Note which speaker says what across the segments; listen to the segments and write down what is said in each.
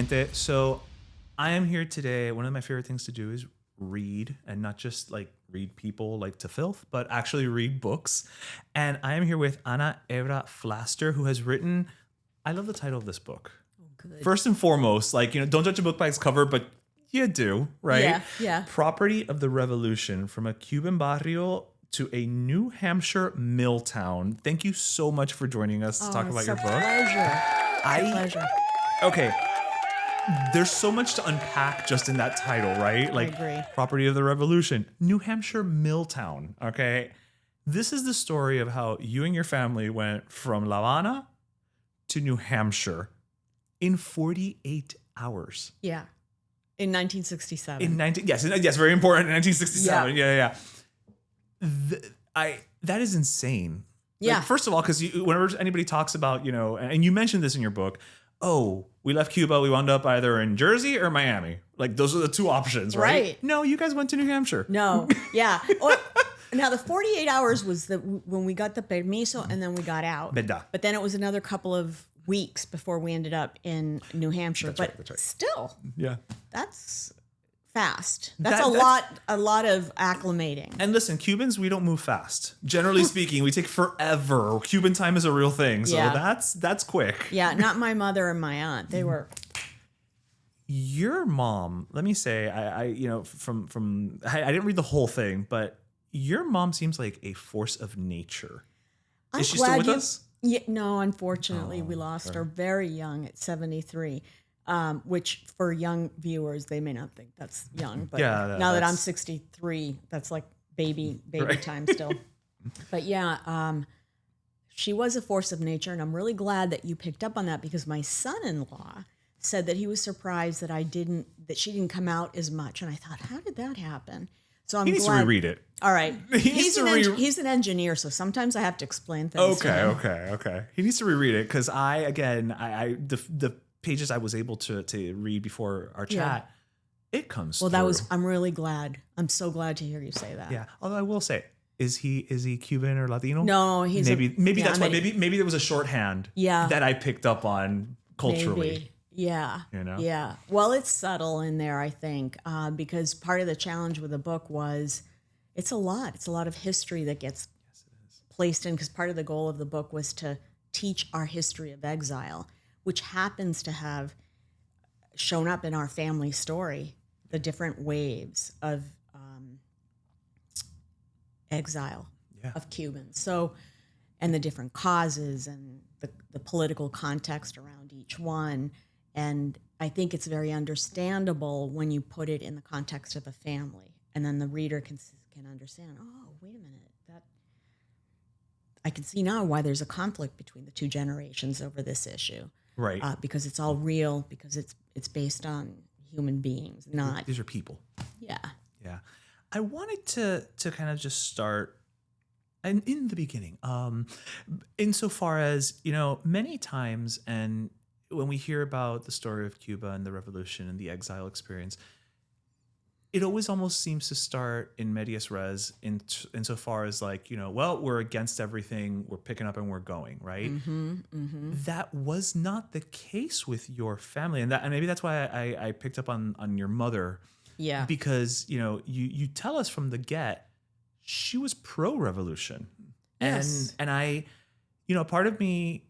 Speaker 1: gente. So I am here today. One of my favorite things to do is read, and not just like read people like to filth, but actually read books. And I am here with Hebra Flaster, who has written, I love the title of this book.
Speaker 2: Oh, good.
Speaker 1: First and foremost, like, don't judge a book by its cover, but you do, right?
Speaker 2: Yeah.
Speaker 1: Property of the Revolution, from a Cuban barrio to a New Hampshire mill town. Thank you so much for joining us to talk about your book.
Speaker 2: Pleasure.
Speaker 1: Okay. There's so much to unpack just in that title, right? Like,
Speaker 2: I agree.
Speaker 1: Property of the Revolution, New Hampshire mill town. Okay. This is the story of how you and your family went from La Habana to New Hampshire in 48 hours.
Speaker 2: Yeah. In 1967.
Speaker 1: Yes, very important. In 1967. Yeah. That is insane.
Speaker 2: Yeah.
Speaker 1: Like, first of all, because whenever anybody talks about, and you mentioned this in your book, we left Cuba, we wound up either in Jersey or Miami. Like, those are the two options, right?
Speaker 2: Right.
Speaker 1: No, you guys went to New Hampshire.
Speaker 2: No. Yeah. Now, the 48 hours was when we got the permiso and then we got out.
Speaker 1: Verdad.
Speaker 2: But then it was another couple of weeks before we ended up in New Hampshire.
Speaker 1: That's right.
Speaker 2: Still,
Speaker 1: Yeah.
Speaker 2: that's fast. That's a lot of acclimating.
Speaker 1: And listen, Cubans, we don't move fast. Generally speaking, we take forever. Cuban time is a real thing. So that's quick.
Speaker 2: Yeah, not my mother and my aunt. They were.
Speaker 1: Your mom, let me say, I didn't read the whole thing, but your mom seems like a force of nature. Is she still with us?
Speaker 2: Yeah, no, unfortunately, we lost her very young at 73. Which for young viewers, they may not think that's young, but now that I'm 63, that's like baby right. time still. But she was a force of nature, and I'm really glad that you picked up on that, because my son-in-law said that he was surprised that she didn't come out as much, and I thought, how did that happen? So
Speaker 1: he needs to reread it.
Speaker 2: All right, he's an engineer, so sometimes I have to explain things.
Speaker 1: Okay. He needs to reread it, because the pages I was able to read before our chat, it comes through.
Speaker 2: I'm really glad. I'm so glad to hear you say that.
Speaker 1: Yeah. Although I will say, is he Cuban or Latino?
Speaker 2: No, he's
Speaker 1: maybe that's why. Maybe there was a shorthand that I picked up on culturally.
Speaker 2: Maybe. Yeah.
Speaker 1: Yeah.
Speaker 2: Well, it's subtle in there, I think, because part of the challenge with the book was it's a lot. It's a lot of history that gets placed in, because part of the goal of the book was to teach our history of exile, which happens to have shown up in our family story, the different waves of exile of Cubans. So, and the different causes and the political context around each one. And I think it's very understandable when you put it in the context of a family, and then the reader can understand, oh, wait a minute, I can see now why there's a conflict between the two generations over this issue.
Speaker 1: Right.
Speaker 2: Because it's all real, because it's based on human beings, not...
Speaker 1: These are people.
Speaker 2: Yeah.
Speaker 1: Yeah. I wanted to kind of just start in the beginning, insofar as, many times, and when we hear about the story of Cuba and the revolution and the exile experience, it always almost seems to start in medias res, insofar as like, we're against everything, we're picking up and we're going, right?
Speaker 2: Mm-hmm, mm-hmm.
Speaker 1: That was not the case with your family. And maybe that's why I picked up on your mother.
Speaker 2: Yeah.
Speaker 1: Because, you tell us from the get, she was pro-revolution.
Speaker 2: Yes.
Speaker 1: And I, part of me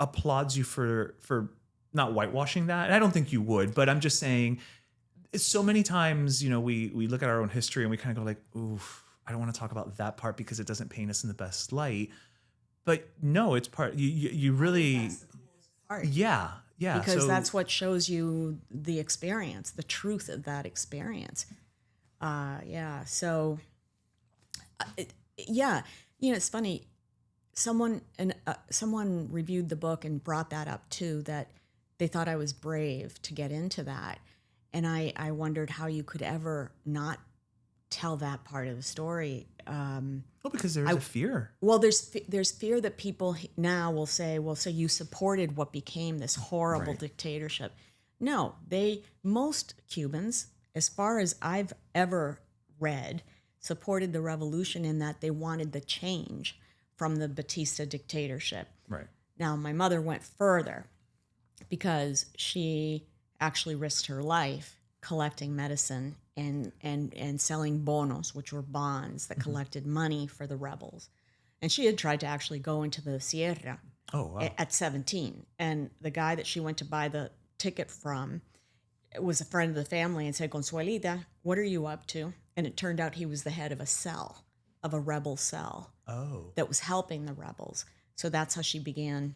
Speaker 1: applauds you for not whitewashing that. And I don't think you would, but I'm just saying, so many times, we look at our own history and we kind of go like, oof, I don't want to talk about that part because it doesn't paint us in the best light. But no, it's part, you really,
Speaker 2: that's the coolest part.
Speaker 1: Yeah.
Speaker 2: Because that's what shows you the experience, the truth of that experience. So, it's funny. Someone reviewed the book and brought that up too, that they thought I was brave to get into that. And I wondered how you could ever not tell that part of the story.
Speaker 1: Because there's a fear.
Speaker 2: Well, there's fear that people now will say, well, so you supported what became this horrible dictatorship. No, most Cubans, as far as I've ever read, supported the revolution in that they wanted the change from the Batista dictatorship.
Speaker 1: Right.
Speaker 2: Now, my mother went further because she actually risked her life collecting medicine and selling bonos, which were bonds that collected money for the rebels. And she had tried to actually go into the Sierra at 17. And the guy that she went to buy the ticket from was a friend of the family and said, Consuelita, what are you up to? And it turned out he was the head of a rebel cell that was helping the rebels. So that's how she began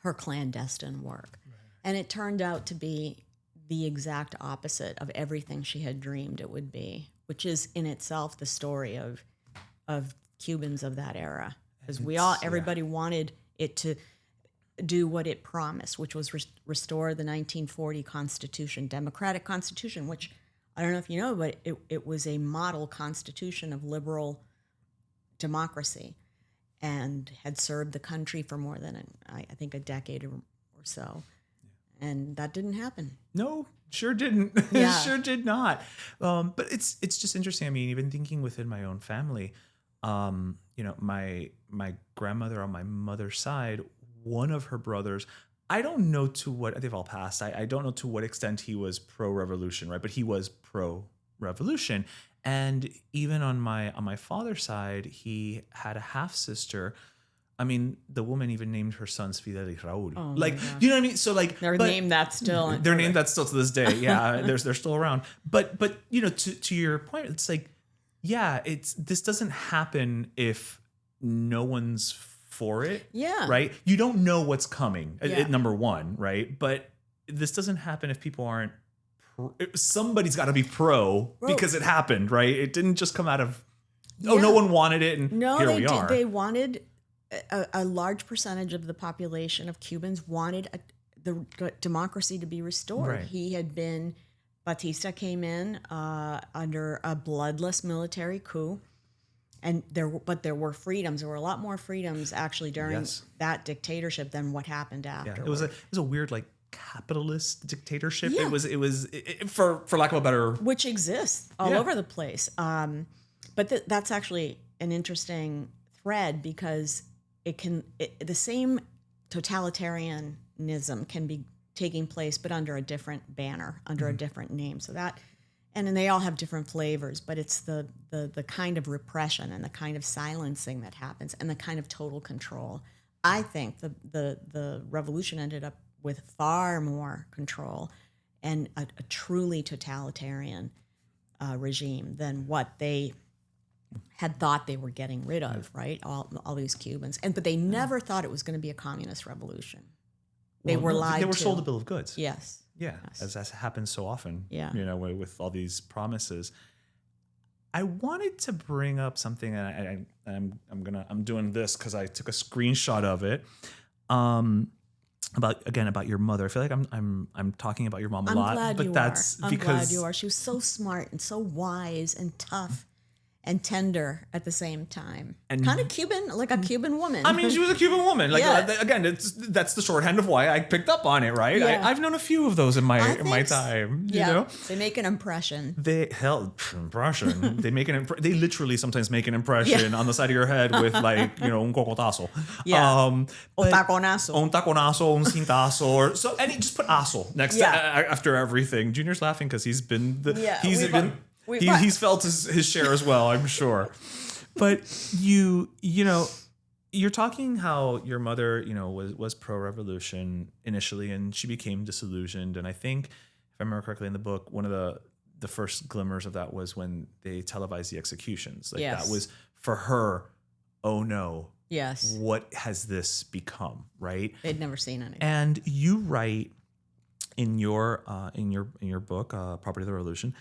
Speaker 2: her clandestine work. Right. And it turned out to be the exact opposite of everything she had dreamed it would be, which is in itself the story of Cubans of that era. Because everybody wanted it to do what it promised, which was restore the 1940 Constitution, democratic Constitution, which I don't know if you know, but it was a model constitution of liberal democracy and had served the country for more than, I think, a decade or so. Yeah. And that didn't happen.
Speaker 1: No, sure didn't. Yeah. Sure did not. But it's just interesting. I mean, even thinking within my own family, my grandmother on my mother's side, one of her brothers, I don't know to what, they've all passed. I don't know to what extent he was pro-revolution, right? But he was pro-revolution. And even on my father's side, he had a half-sister. I mean, the woman even named her sons Fidel y Raúl.
Speaker 2: Oh,
Speaker 1: like, you know what I mean? So like,
Speaker 2: they're named that still.
Speaker 1: They're named that still to this day. Yeah, they're still around. But to your point, it's like, yeah, this doesn't happen if no one's for it.
Speaker 2: Yeah.
Speaker 1: Right. You don't know what's coming. Yeah. Number one, right? But this doesn't happen if people aren't. Somebody's got to be pro because it happened, right? It didn't just come out of, no one wanted it, and here we are.
Speaker 2: They wanted a large percentage of the population of Cubans wanted the democracy to be restored. Right. Batista came in under a bloodless military coup, and there were freedoms. There were a lot more freedoms actually during that dictatorship than what happened after.
Speaker 1: Yeah. It was a weird capitalist dictatorship. Yeah. It was for lack of a better,
Speaker 2: which exists all over the place. But that's actually an interesting thread because the same totalitarianism can be taking place, but under a different banner, under a different name. So that, and then they all have different flavors, but it's the kind of repression and the kind of silencing that happens and the kind of total control. I think the revolution ended up with far more control and a truly totalitarian regime than what they had thought they were getting rid of, right? All these Cubans. But they never thought it was going to be a communist revolution. They were lied to.
Speaker 1: They were sold a bill of goods.
Speaker 2: Yes.
Speaker 1: Yeah, yes. As happens so often, with all these promises. I wanted to bring up something, and I'm doing this because I took a screenshot of it. About your mother. I feel like I'm talking about your mom a lot.
Speaker 2: I'm glad you are. She was so smart and so wise and tough and tender at the same time. And kind of Cuban, like a Cuban woman.
Speaker 1: I mean, she was a Cuban woman. Again, that's the shorthand of why I picked up on it, right? Yeah. I've known a few of those in my time. You know?
Speaker 2: They make an impression.
Speaker 1: They literally sometimes make an impression on the side of your head with un cocotazo.
Speaker 2: Yeah. Un taconazo.
Speaker 1: Un taconazo, un cintazo, or so. And just put aso next to after everything. Junior's laughing because he's felt his share as well, I'm sure. But you're talking how your mother, was pro-revolution initially, and she became disillusioned. And I think, if I remember correctly in the book, one of the first glimmers of that was when they televised the executions. That was for her. Oh no.
Speaker 2: Yes.
Speaker 1: What has this become? Right.
Speaker 2: They'd never seen anything.
Speaker 1: And you write in your book, Property of the Revolution.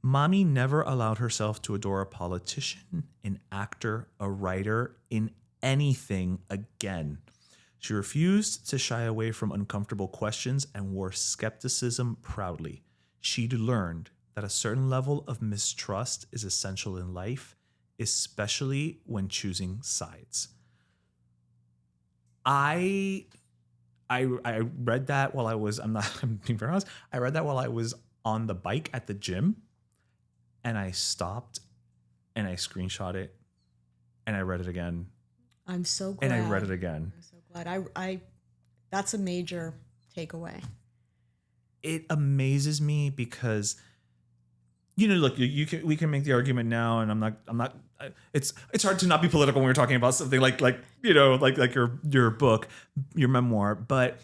Speaker 1: Mommy never allowed herself to adore a politician, an actor, a writer, in anything again. She refused to shy away from uncomfortable questions and wore skepticism proudly. She'd learned that a certain level of mistrust is essential in life, especially when choosing sides. I read that while I'm being very honest. I read that while I was on the bike at the gym. And I stopped and I screenshot it and I read it again.
Speaker 2: I'm so glad.
Speaker 1: And I read it again.
Speaker 2: I'm so glad. That's a major takeaway.
Speaker 1: it amazes me because, look, we can make the argument now, and I'm not. It's hard to not be political when we're talking about something like your book, your memoir, but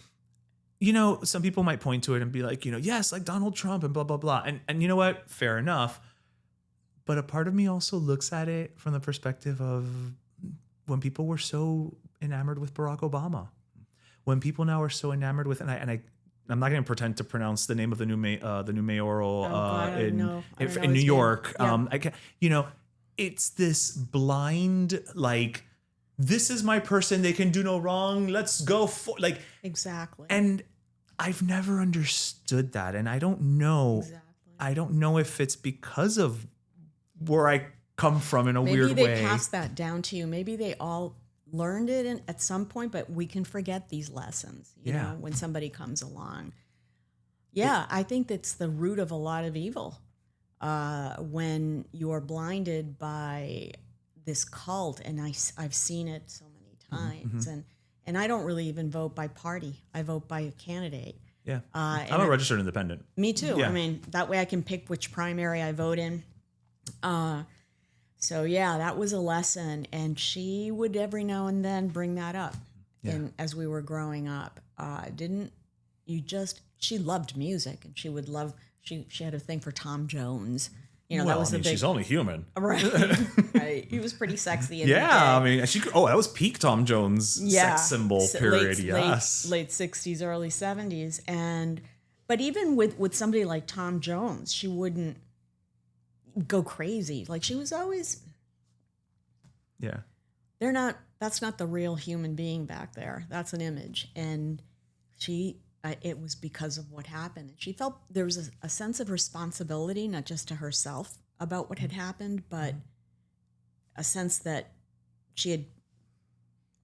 Speaker 1: some people might point to it and be like, yes, like Donald Trump and blah blah blah, and you know what, fair enough, but a part of me also looks at it from the perspective of when people were so enamored with Barack Obama, when people now are so enamored with, I'm not going to pretend to pronounce the name of the new mayoral in New York. Yeah. It's this blind, like, this is my person. They can do no wrong. Let's go for, like,
Speaker 2: exactly.
Speaker 1: And I've never understood that, and I don't know. Exactly. I don't know if it's because of where I come from in a weird way.
Speaker 2: Maybe they passed that down to you. Maybe they all learned it at some point, but we can forget these lessons, you know, when somebody comes along. Yeah, I think that's the root of a lot of evil. When you're blinded by this cult, and I've seen it so many times, and I don't really even vote by party. I vote by a candidate.
Speaker 1: Yeah, I'm a registered independent.
Speaker 2: Me too. Yeah. I mean, that way I can pick which primary I vote in. So yeah, that was a lesson, and she would every now and then bring that up. Yeah. And as we were growing up, she loved music, and she would love. She had a thing for Tom Jones. That was
Speaker 1: she's only human,
Speaker 2: right? Right. He was pretty sexy. In the day.
Speaker 1: I mean, that was peak Tom Jones sex symbol period.
Speaker 2: Late 60s, early 70s, but even with somebody like Tom Jones, she wouldn't go crazy. Like, she was always.
Speaker 1: Yeah.
Speaker 2: That's not the real human being back there. That's an image, and it was because of what happened. She felt there was a sense of responsibility, not just to herself about what had happened, but a sense that she had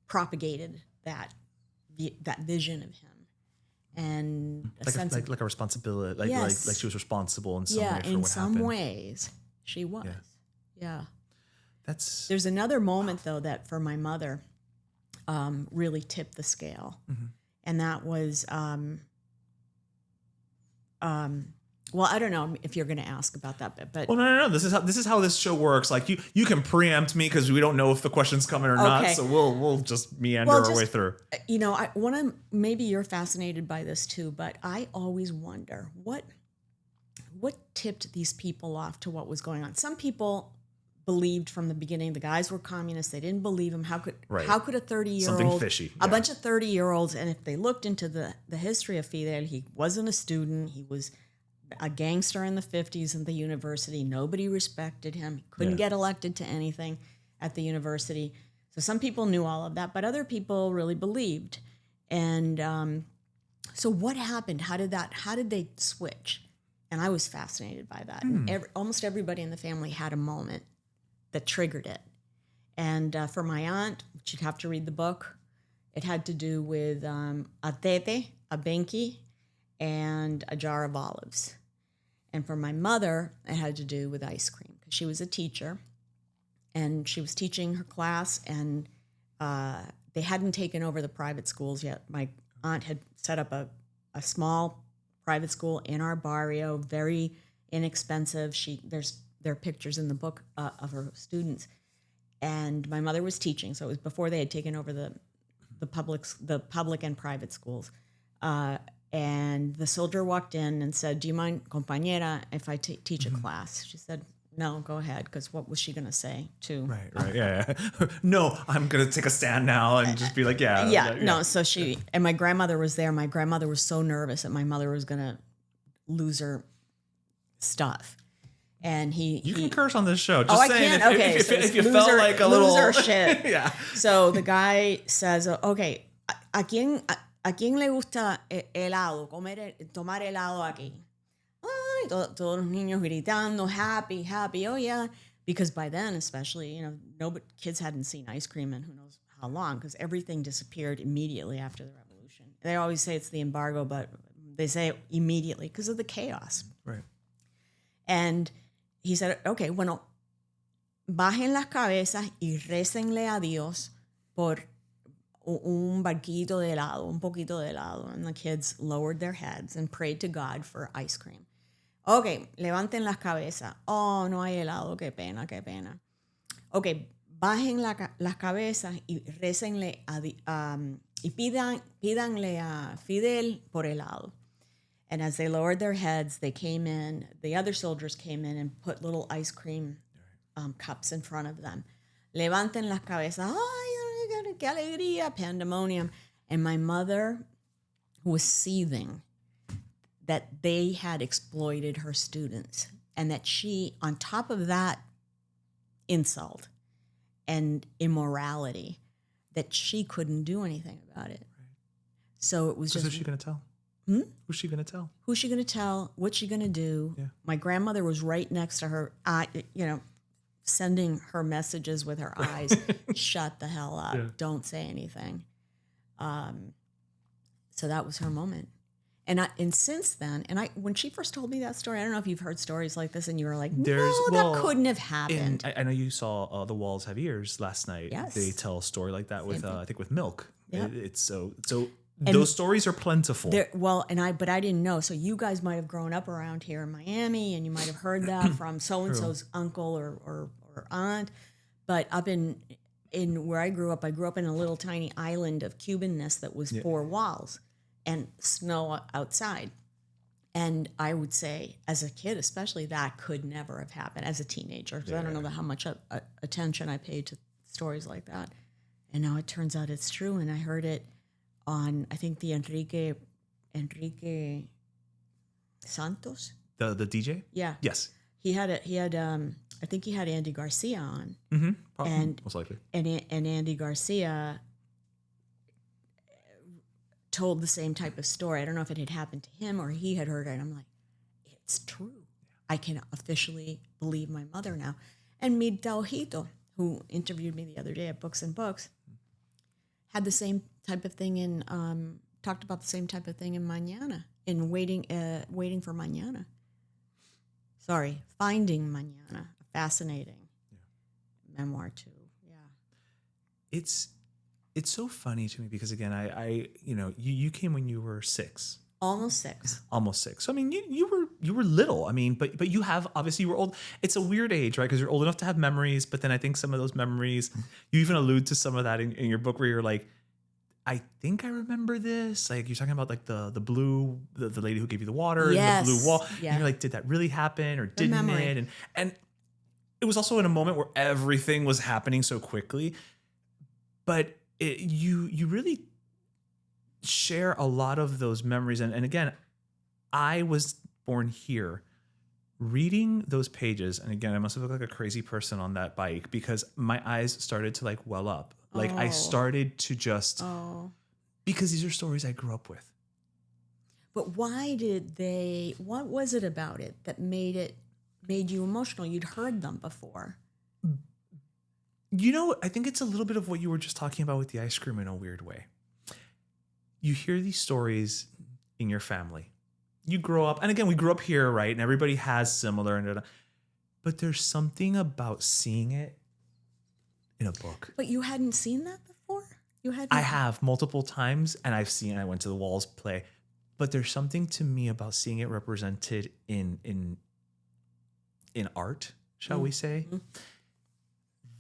Speaker 2: propagated that vision of him, and a sense of a
Speaker 1: responsibility, like she was responsible in some way for what happened.
Speaker 2: In some ways, she was. Yeah. There's another moment though that for my mother really tipped the scale. Mm-hmm. And that was, well, I don't know if you're going to ask about that, but
Speaker 1: well, no. This is how this show works. Like, you can preempt me because we don't know if the question's coming or not, so we'll just meander our way through.
Speaker 2: Maybe you're fascinated by this too, but I always wonder what tipped these people off to what was going on. Some people believed from the beginning the guys were communists. They didn't believe him. How could a 30-year-old,
Speaker 1: something fishy,
Speaker 2: a bunch of 30-year-olds, and if they looked into the history of Fidel, he wasn't a student. He was a gangster in the 50s at the university. Nobody respected him. He couldn't get elected to anything at the university. So some people knew all of that, but other people really believed. And so what happened? How did they switch? And I was fascinated by that. And almost everybody in the family had a moment that triggered it. And for my aunt, she'd have to read the book. It had to do with a tete, a benki, and a jar of olives. And for my mother, it had to do with ice cream, because she was a teacher, and she was teaching her class, and they hadn't taken over the private schools yet. My aunt had set up a small private school in our barrio, very inexpensive. There are pictures in the book of her students, and my mother was teaching, so it was before they had taken over the public and private schools. And the soldier walked in and said, "Do you mind, compañera, if I teach a class?" She said, "No, go ahead," because what was she going to say to?
Speaker 1: Right, yeah. No, I'm going to take a stand now and just be like,
Speaker 2: no. So my grandmother was there. My grandmother was so nervous that my mother was going to lose her stuff. And you
Speaker 1: can curse on this show. Just saying,
Speaker 2: I can?
Speaker 1: If you felt like a little
Speaker 2: loser shit.
Speaker 1: Yeah.
Speaker 2: So the guy says, "Okay, ¿a quién le gusta helado? Tomar helado aquí?" Ay, todos los niños gritando, happy. Oh yeah, because by then, especially, kids hadn't seen ice cream in who knows how long, because everything disappeared immediately after the revolution. They always say it's the embargo, but they say it immediately because of the chaos.
Speaker 1: Right.
Speaker 2: And he said, "Okay, bueno, bajen las cabezas y récenle a Dios un barquito de helado, un poquito de helado. And the kids lowered their heads and prayed to God for ice cream. Ok, levanten las cabezas. Oh, no hay helado, qué pena, qué pena. Ok, bajen las cabezas y récenle y pídanle a Fidel por helado. And as they lowered their heads, they came in, the other soldiers came in and put little ice cream cups in front of them. Levanten las cabezas. Ay, qué alegría, pandemonium. And my mother was seething that they had exploited her students and that she, on top of that insult and immorality, that she couldn't do anything about it. Right. So it was just...
Speaker 1: who's she going to tell? Who's she going to tell?
Speaker 2: Who's she going to tell? What's she going to do? Yeah. My grandmother was right next to her, sending her messages with her eyes. Shut the hell up. Yeah. Don't say anything. So that was her moment. And since then, when she first told me that story, I don't know if you've heard stories like this and you were like, that couldn't have happened.
Speaker 1: I know you saw The Walls Have Ears last night.
Speaker 2: Yes.
Speaker 1: They tell a story like that with, I think with milk.
Speaker 2: Yep.
Speaker 1: It's so those stories are plentiful.
Speaker 2: But I didn't know. So you guys might have grown up around here in Miami and you might have heard that from so-and-so's uncle or aunt. But up in where I grew up in a little tiny island of Cubanness that was 4 walls and snow outside. And I would say, as a kid especially, that could never have happened as a teenager. Because I don't know how much attention I paid to stories like that. And now it turns out it's true. And I heard it on, I think, the Enrique Santos.
Speaker 1: The DJ?
Speaker 2: Yeah.
Speaker 1: Yes.
Speaker 2: He had I think he had Andy Garcia on.
Speaker 1: Mm-hmm. Probably, most likely.
Speaker 2: And Andy Garcia told the same type of story. I don't know if it had happened to him or he had heard it. I'm like, it's true. I can officially believe my mother now. And Mirta Ojito, who interviewed me the other day at Books and Books, had the same type of thing talked about the same type of thing in Mañana, in Waiting for Mañana. Sorry, Finding Mañana, a fascinating memoir too. Yeah.
Speaker 1: It's so funny to me because again, I you came when you were 6.
Speaker 2: Almost 6.
Speaker 1: Almost 6. So I mean, you were little. I mean, but you have, obviously you were old. It's a weird age, right? Because you're old enough to have memories, but then I think some of those memories, you even allude to some of that in your book where you're like, I think I remember this. Like you're talking about like the blue, the lady who gave you the water,
Speaker 2: yes.
Speaker 1: and the blue wall.
Speaker 2: Yeah.
Speaker 1: And you're like, did that really happen or didn't it? And it was also in a moment where everything was happening so quickly. But you really share a lot of those memories. And again, I was born here. Reading those pages, and again, I must have looked like a crazy person on that bike because my eyes started to like well up. Like I started to just, because these are stories I grew up with.
Speaker 2: But what was it about it that made you emotional? You'd heard them before.
Speaker 1: I think it's a little bit of what you were just talking about with the ice cream in a weird way. You hear these stories in your family. You grow up, and again, we grew up here, right? And everybody has similar, but there's something about seeing it in a book.
Speaker 2: But you hadn't seen that before?
Speaker 1: I have multiple times, and I went to the Walls play, but there's something to me about seeing it represented in art, shall we say,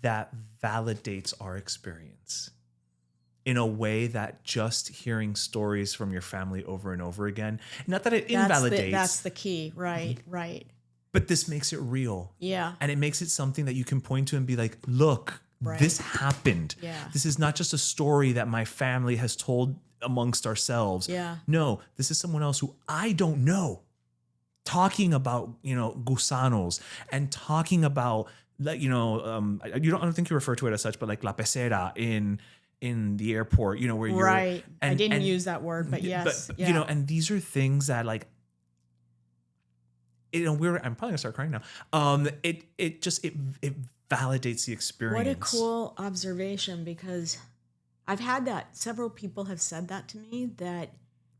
Speaker 1: that validates our experience in a way that just hearing stories from your family over and over again, not that it invalidates.
Speaker 2: That's the key, right, right.
Speaker 1: But this makes it real.
Speaker 2: Yeah.
Speaker 1: And it makes it something that you can point to and be like, look, this happened.
Speaker 2: Yeah.
Speaker 1: This is not just a story that my family has told amongst ourselves.
Speaker 2: Yeah.
Speaker 1: No, this is someone else who I don't know talking about, gusanos and talking about, I don't think you refer to it as such, but like la pecera in the airport, where you're
Speaker 2: right. I didn't use that word, but yes.
Speaker 1: But, and these are things that like, I'm probably gonna start crying now. It validates the experience.
Speaker 2: What a cool observation, because I've had that. Several people have said that to me, that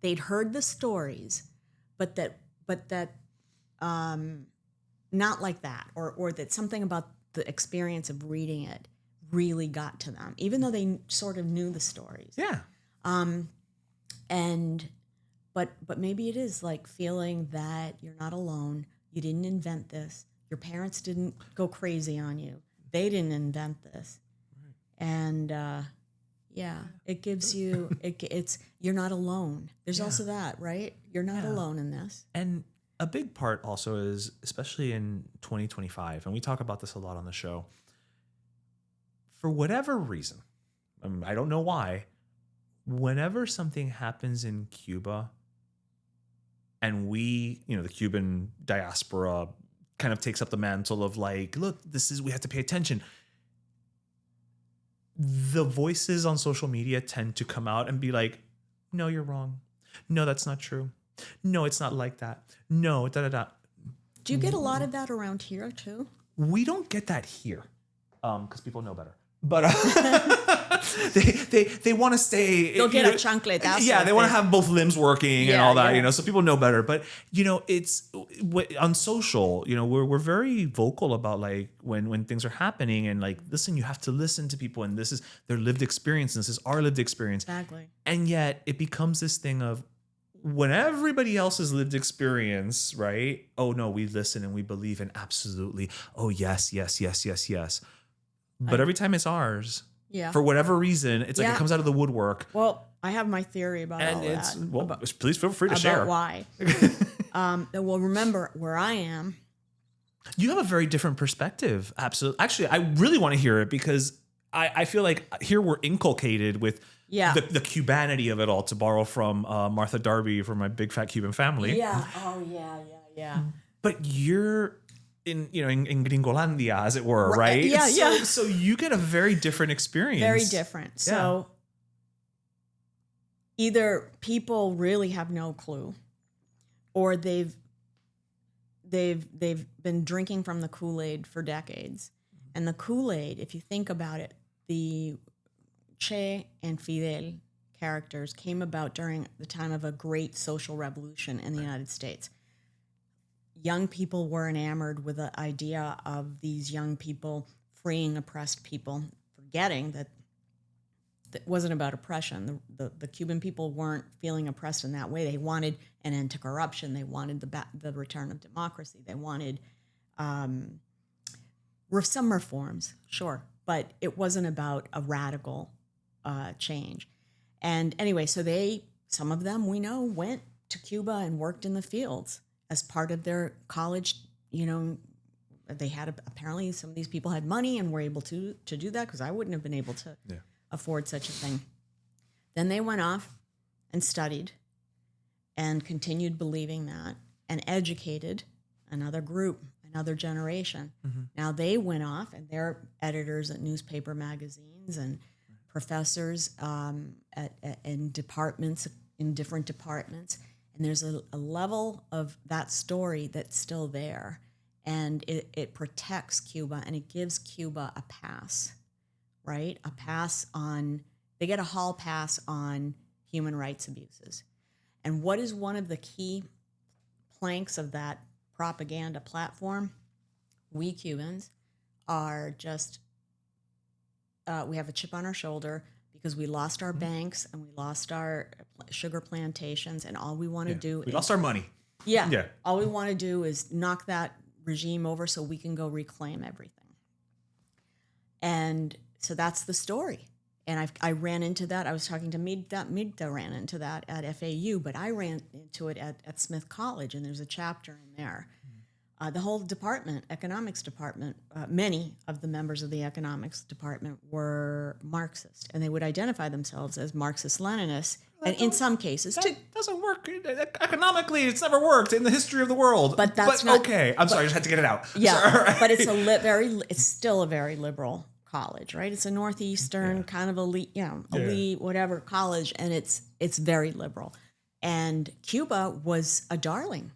Speaker 2: they'd heard the stories, but that not like that, or that something about the experience of reading it really got to them, even though they sort of knew the stories.
Speaker 1: Yeah.
Speaker 2: But maybe it is like feeling that you're not alone. You didn't invent this. Your parents didn't go crazy on you. They didn't invent this. Right. And it gives you, it's you're not alone. There's also that, right? You're not alone in this.
Speaker 1: And a big part also is, especially in 2025, and we talk about this a lot on the show, for whatever reason, I don't know why, whenever something happens in Cuba and we, the Cuban diaspora kind of takes up the mantle of like, look, we have to pay attention. The voices on social media tend to come out and be like, no, you're wrong. No, that's not true. No, it's not like that. No, da-da-da.
Speaker 2: Do you get a lot of that around here too?
Speaker 1: We don't get that here because people know better. But they want to stay.
Speaker 2: They'll get a chancletazo.
Speaker 1: Yeah, they want to have both limbs working and all that, so people know better. But, it's on social, we're very vocal about like when things are happening and like, listen, you have to listen to people and this is their lived experience and this is our lived experience.
Speaker 2: Exactly.
Speaker 1: And yet it becomes this thing of when everybody else's lived experience, right? Oh, no, we listen and we believe in absolutely. Oh, yes. But every time it's ours, for whatever reason, it's like it comes out of the woodwork.
Speaker 2: Well, I have my theory about all that.
Speaker 1: Well, please feel free to share.
Speaker 2: About why. Well, remember where I am.
Speaker 1: You have a very different perspective. Absolutely. Actually, I really want to hear it because I feel like here we're inculcated with the Cubanity of it all, to borrow from Martha Darby from My Big Fat Cuban Family.
Speaker 2: Yeah. Oh, yeah.
Speaker 1: But you're in Gringolandia, as it were, right?
Speaker 2: Yeah.
Speaker 1: So you get a very different experience.
Speaker 2: Very different. Yeah. So either people really have no clue, or they've been drinking from the Kool-Aid for decades. And the Kool-Aid, if you think about it, the Che and Fidel characters came about during the time of a great social revolution in the United States. Young people were enamored with the idea of these young people freeing oppressed people, forgetting that it wasn't about oppression. The Cuban people weren't feeling oppressed in that way. They wanted an end to corruption. They wanted the return of democracy. They wanted some reforms, sure, but it wasn't about a radical change. And anyway, so some of them we know went to Cuba and worked in the fields as part of their college. They had apparently some of these people had money and were able to do that, because I wouldn't have been able to afford such a thing. Then they went off and studied and continued believing that and educated another group, another generation. Mm-hmm. Now they went off and they're editors at newspaper magazines and professors in departments, in different departments. And there's a level of that story that's still there. And it protects Cuba and it gives Cuba a pass, right? A pass they get a hall pass on human rights abuses. And what is one of the key planks of that propaganda platform? We Cubans are just, we have a chip on our shoulder because we lost our banks and we lost our sugar plantations, and all we want to do
Speaker 1: we lost our money.
Speaker 2: Yeah. All we want to do is knock that regime over so we can go reclaim everything. And so that's the story. And I ran into that. I was talking to Migda ran into that at FAU, but I ran into it at Smith College, and there's a chapter in there. The whole department, economics department, many of the members of the economics department were Marxist, and they would identify themselves as Marxist-Leninists, and in some cases,
Speaker 1: that doesn't work. Economically, it's never worked in the history of the world.
Speaker 2: But that's not...
Speaker 1: Okay, I'm sorry, I just had to get it out.
Speaker 2: Yeah,
Speaker 1: sorry.
Speaker 2: But it's it's still a very liberal college, right? It's a Northeastern kind of elite, whatever college, and it's very liberal. And Cuba was a darling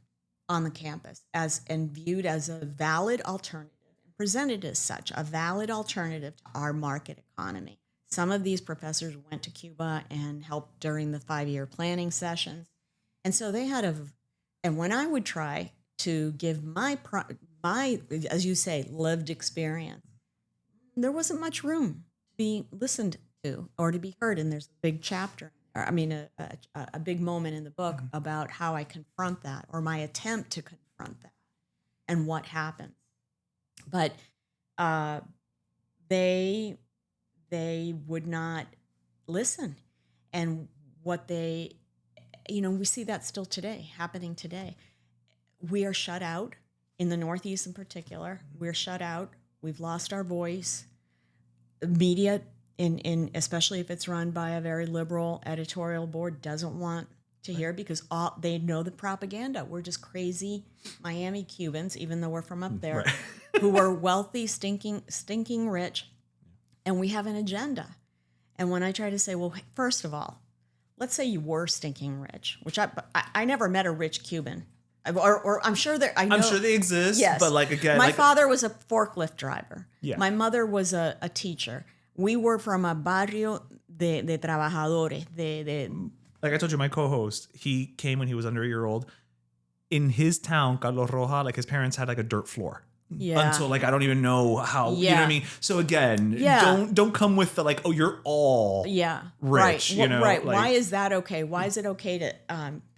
Speaker 2: on the campus and viewed as a valid alternative, and presented as such, a valid alternative to our market economy. Some of these professors went to Cuba and helped during the 5-year planning sessions. And so they had and when I would try to give my, as you say, lived experience, there wasn't much room be listened to or to be heard. And there's a big chapter, a big moment in the book about how I confront that, or my attempt to confront that, and what happens. But they would not listen. And what they, we see that still today, happening today. We are shut out in the Northeast in particular. We're shut out. We've lost our voice. Media, especially if it's run by a very liberal editorial board, doesn't want to hear, because they know the propaganda. We're just crazy Miami Cubans, even though we're from up there, who are wealthy, stinking rich, and we have an agenda. And when I try to say, well, first of all, let's say you were stinking rich, which I never met a rich Cuban. Or I'm sure I'm
Speaker 1: sure they exist,
Speaker 2: yes.
Speaker 1: But again,
Speaker 2: my father was a forklift driver.
Speaker 1: Yeah.
Speaker 2: My mother was a teacher. We were from a barrio de trabajadores.
Speaker 1: Like I told you, my co-host, he came when he was under a year old. In his town, Carlos Roja, his parents had a dirt floor.
Speaker 2: Yeah.
Speaker 1: Until I don't even know how, you know what I mean? So again, don't come with the you're all rich,
Speaker 2: Right. Why is that okay? Why is it okay to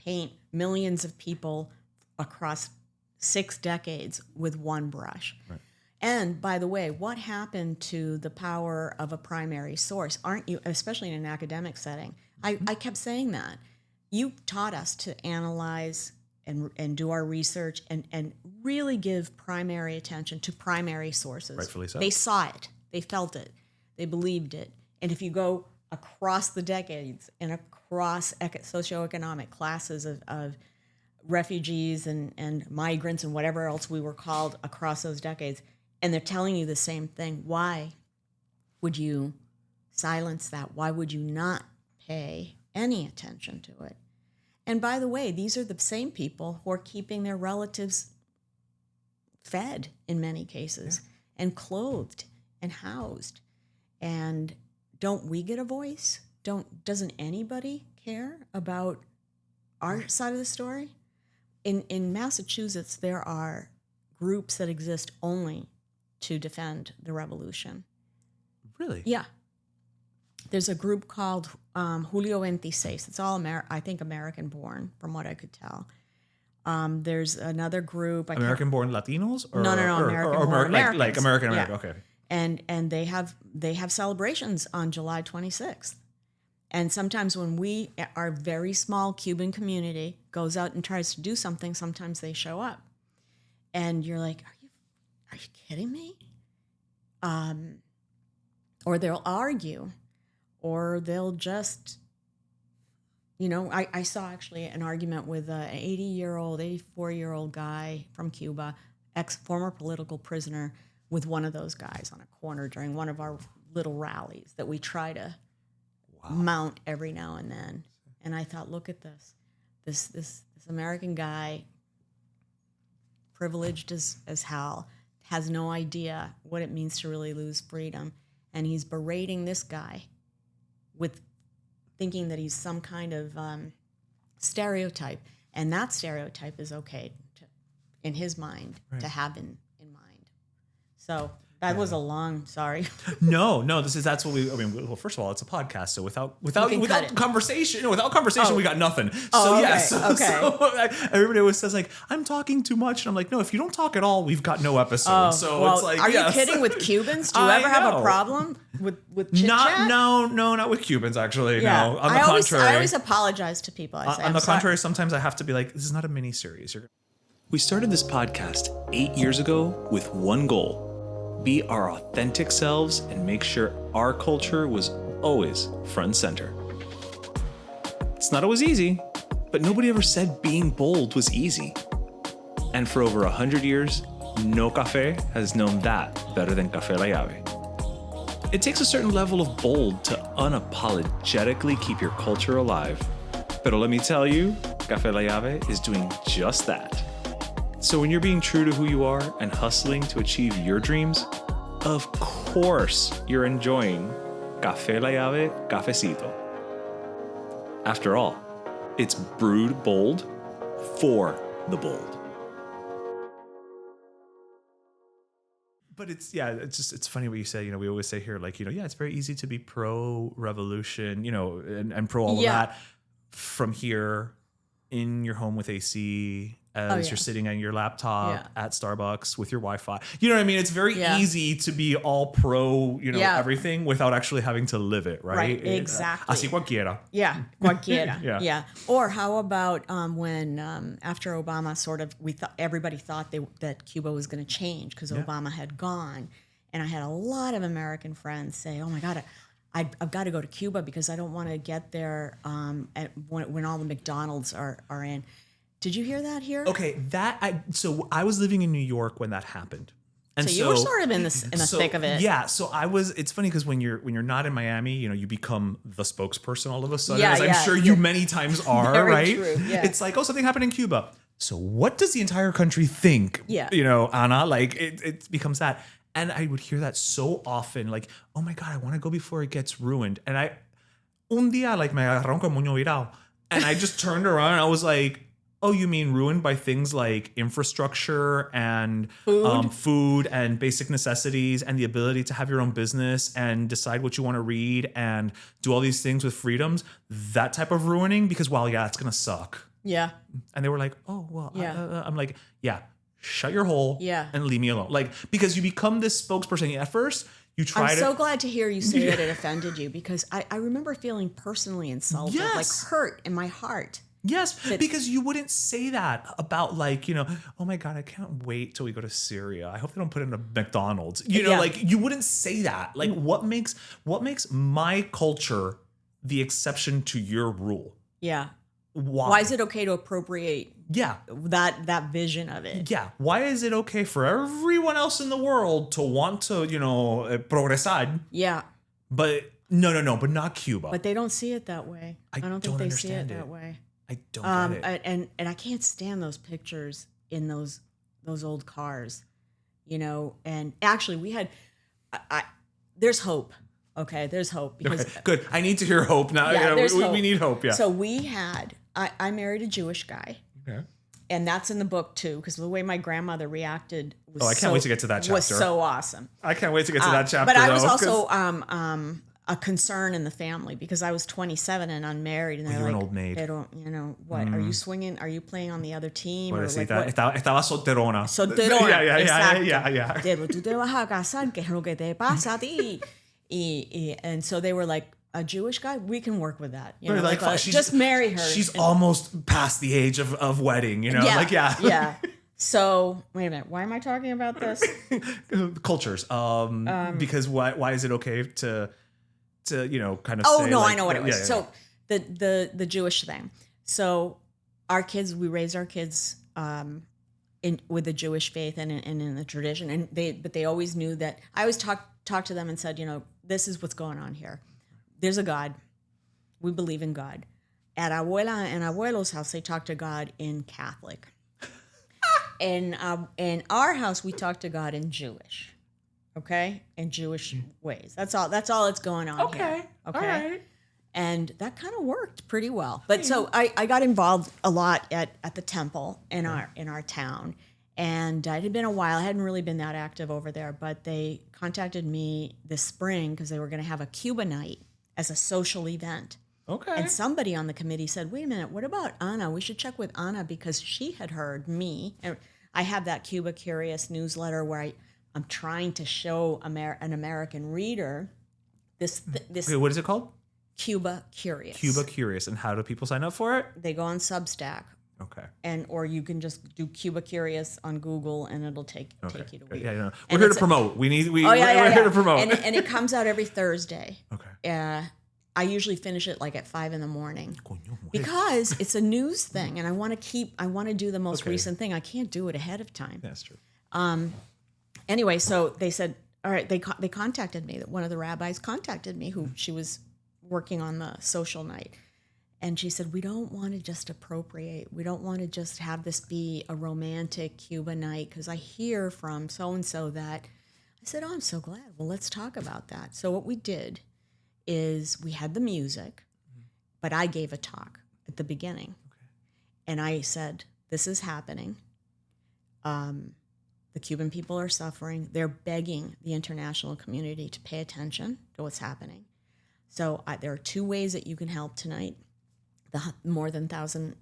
Speaker 2: paint millions of people across 6 decades with one brush?
Speaker 1: Right.
Speaker 2: And by the way, what happened to the power of a primary source? Aren't you, especially in an academic setting? I kept saying that. You taught us to analyze and do our research and really give primary attention to primary sources.
Speaker 1: Rightfully so.
Speaker 2: They saw it. They felt it. They believed it. And if you go across the decades and across socioeconomic classes of refugees and migrants and whatever else we were called across those decades, and they're telling you the same thing, why would you silence that? Why would you not pay any attention to it? And by the way, these are the same people who are keeping their relatives fed in many cases, and clothed and housed. And don't we get a voice? Doesn't anybody care about our side of the story? In Massachusetts, there are groups that exist only to defend the revolution.
Speaker 1: Really?
Speaker 2: Yeah. There's a group called Julio 26. It's all American-born, from what I could tell. There's another group.
Speaker 1: American-born Latinos? Or,
Speaker 2: no, American-born Americans.
Speaker 1: Like American,
Speaker 2: yeah.
Speaker 1: okay.
Speaker 2: And they have celebrations on July 26th. And sometimes when our very small Cuban community goes out and tries to do something, sometimes they show up. And you're like, are you kidding me? Or they'll argue, or they'll just, I saw actually an argument with an 84-year-old guy from Cuba, former political prisoner, with one of those guys on a corner during one of our little rallies that we try to mount every now and then. And I thought, look at this American guy, privileged as hell, has no idea what it means to really lose freedom. And he's berating this guy with thinking that he's some kind of stereotype. And that stereotype is okay in his mind to have in mind. So that was a long, sorry.
Speaker 1: No, that's what well, first of all, it's a podcast. So without conversation, we got nothing. So
Speaker 2: okay.
Speaker 1: yes.
Speaker 2: Okay.
Speaker 1: So everybody always says I'm talking too much. And I'm like, no, if you don't talk at all, we've got no episode. So it's
Speaker 2: are you kidding with Cubans? Do you ever have a problem with chit chat?
Speaker 1: No, not with Cubans, actually.
Speaker 2: Yeah.
Speaker 1: No, on the contrary.
Speaker 2: I always apologize to people. I say,
Speaker 1: on the contrary, sometimes I have to be like, this is not a mini series. We started this podcast 8 years ago with one goal: be our authentic selves and make sure our culture was always front and center. It's not always easy, but nobody ever said being bold was easy. And for over 100 years, no café has known that better than Café La Llave. It takes a certain level of bold to unapologetically keep your culture alive. But let me tell you, Café La Llave is doing just that. So when you're being true to who you are and hustling to achieve your dreams, of course you're enjoying Café La Llave Cafecito. After all, it's brewed bold for the bold. But it's funny what you say. We always say here, like, it's very easy to be pro revolution, and pro all of that from here in your home with AC as you're sitting on your laptop at Starbucks with your Wi-Fi. You know what I mean? It's very easy to be all pro, everything without actually having to live it, right?
Speaker 2: Right, exactly.
Speaker 1: Así cualquiera.
Speaker 2: Yeah, cualquiera. yeah. Or how about when after Obama everybody thought that Cuba was going to change because Obama had gone. And I had a lot of American friends say, oh my God, I've got to go to Cuba because I don't want to get there when all the McDonald's are in. Did you hear that here?
Speaker 1: Okay, so I was living in New York when that happened. And
Speaker 2: so you were sort of in the thick of it.
Speaker 1: Yeah, so it's funny because when you're not in Miami, you become the spocesperson all of a sudden, as I'm sure you many times are,
Speaker 2: Very
Speaker 1: right?
Speaker 2: True, yeah.
Speaker 1: It's like, something happened in Cuba. So what does the entire country think?
Speaker 2: Yeah.
Speaker 1: Ana, like it becomes that. And I would hear that so often, like, oh my God, I want to go before it gets ruined. And un día, like, me agarraron con moño virado. And I just turned around and I was like, oh, you mean ruined by things like infrastructure and food and basic necessities and the ability to have your own business and decide what you want to read and do all these things with freedoms? That type of ruining? Because, it's going to suck.
Speaker 2: Yeah.
Speaker 1: And they were like, oh, well, I'm like, shut your hole and leave me alone. Like, because you become this spokesperson. At first, you try
Speaker 2: I'm so glad to hear you say that it offended you because I remember feeling personally insulted, like hurt in my heart.
Speaker 1: Yes, because you wouldn't say that about like, oh my God, I can't wait till we go to Syria. I hope they don't put in a McDonald's. Like you wouldn't say that. Like what makes my culture the exception to your rule?
Speaker 2: Yeah. Why is it okay to appropriate that vision of it?
Speaker 1: Yeah. Why is it okay for everyone else in the world to want to, progresar?
Speaker 2: Yeah.
Speaker 1: But no, but not Cuba.
Speaker 2: But they don't see it that way. I don't think they see it that way.
Speaker 1: I don't get it.
Speaker 2: And I can't stand those pictures in those old cars, and actually we had, there's hope. Okay. There's hope because
Speaker 1: good. I need to hear hope now. We need hope. Yeah.
Speaker 2: So we had, I married a Jewish guy.
Speaker 1: Okay.
Speaker 2: And that's in the book too, because the way my grandmother reacted was
Speaker 1: I can't wait to get to that chapter.
Speaker 2: Was so awesome.
Speaker 1: I can't wait to get to that chapter.
Speaker 2: But I was also a concern in the family because I was 27 and unmarried, and they're like,
Speaker 1: an old maid.
Speaker 2: They don't, what? Are you swinging? Are you playing on the other team? Or like,
Speaker 1: estaba solterona.
Speaker 2: Solterona.
Speaker 1: Yeah.
Speaker 2: Pero tú te vas a casar, ¿qué es lo que te pasa a ti? And so they were like, a Jewish guy, we can work with that. Just marry her.
Speaker 1: She's almost past the age of wedding,
Speaker 2: Yeah. So wait a minute. Why am I talking about this?
Speaker 1: Cultures. Because why is it okay to kind of
Speaker 2: say
Speaker 1: no,
Speaker 2: I know what it was. So the Jewish thing. So our kids, we raised our kids with the Jewish faith and in the tradition, and they always knew that. I always talked to them and said, this is what's going on here. There's a God. We believe in God. At abuela and abuelo's house, they talk to God in Catholic. In our house, we talk to God in Jewish. Okay? In Jewish ways. That's all that's going on here. Okay.
Speaker 1: All right.
Speaker 2: And that kind of worked pretty well. But so I got involved a lot at the temple in our town. And it had been a while. I hadn't really been that active over there, but they contacted me this spring because they were going to have a Cuba night as a social event.
Speaker 1: Okay.
Speaker 2: And somebody on the committee said, wait a minute, what about Ana? We should check with Ana because she had heard me. And I have that Cuba Curious newsletter where I'm trying to show an American reader this.
Speaker 1: Okay, what is it called?
Speaker 2: Cuba Curious.
Speaker 1: Cuba Curious. And how do people sign up for it?
Speaker 2: They go on Substack.
Speaker 1: Okay.
Speaker 2: Or you can just do Cuba Curious on Google and it'll take you to where.
Speaker 1: Yeah, we're here to promote. We're here to promote.
Speaker 2: And it comes out every Thursday.
Speaker 1: Okay.
Speaker 2: I usually finish it like at 5 a.m. because it's a news thing and I want to do the most recent thing. I can't do it ahead of time.
Speaker 1: That's true.
Speaker 2: Anyway, so they said, all right, they contacted me. One of the rabbis contacted me who she was working on the social night. And she said, we don't want to just appropriate. We don't want to just have this be a romantic Cuba night because I hear from so-and-so that. I said, oh, I'm so glad. Well, let's talk about that. So what we did is we had the music, but I gave a talk at the beginning. Okay. And I said, this is happening. The Cuban people are suffering. They're begging the international community to pay attention to what's happening. So there are two ways that you can help tonight. The more than 1,000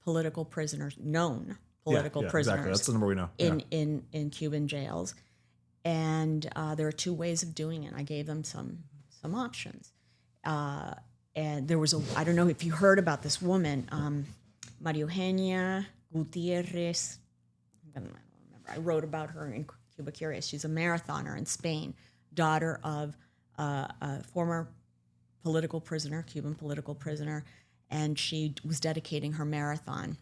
Speaker 2: political prisoners, known political prisoners.
Speaker 1: Exactly. That's the number we know.
Speaker 2: In Cuban jails. And there are two ways of doing it. I gave them some options. And there was I don't know if you heard about this woman, Maria Eugenia Gutierrez. I don't remember. I wrote about her in Cuba Curious. She's a marathoner in Spain, daughter of a former political prisoner, Cuban political prisoner, and she was dedicating her marathon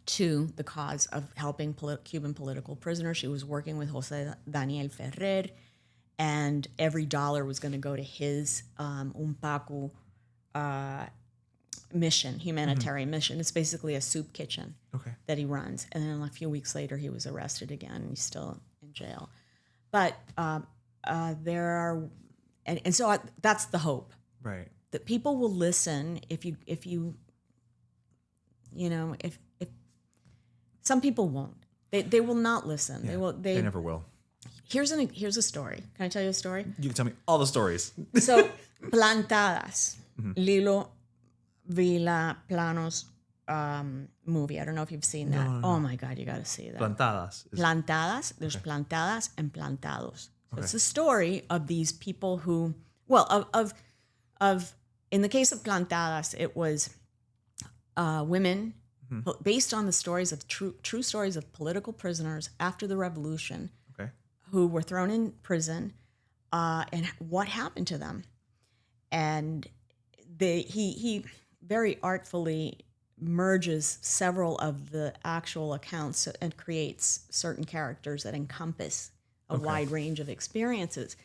Speaker 2: to the cause of helping Cuban political prisoners. She was working with Jose Daniel Ferrer, and every dollar was going to go to his Unpaku mission, humanitarian mission. It's basically a soup kitchen that he runs. And then a few weeks later, he was arrested again, and he's still in jail. But there are, and so that's the hope.
Speaker 1: Right.
Speaker 2: That people will listen if some people won't. They will not listen.
Speaker 1: Yeah, they never will.
Speaker 2: Here's a story. Can I tell you a story?
Speaker 1: You can tell me all the stories.
Speaker 2: So, Plantadas, Lilo Vila Planos movie. I don't know if you've seen that. No. Oh my God, you got to see that.
Speaker 1: Plantadas.
Speaker 2: There's plantadas and plantados. So it's a story of these people who, well, of in the case of plantadas, it was women based on the stories of true stories of political prisoners after the revolution who were thrown in prison and what happened to them. And he very artfully merges several of the actual accounts and creates certain characters that encompass a wide range of experiences.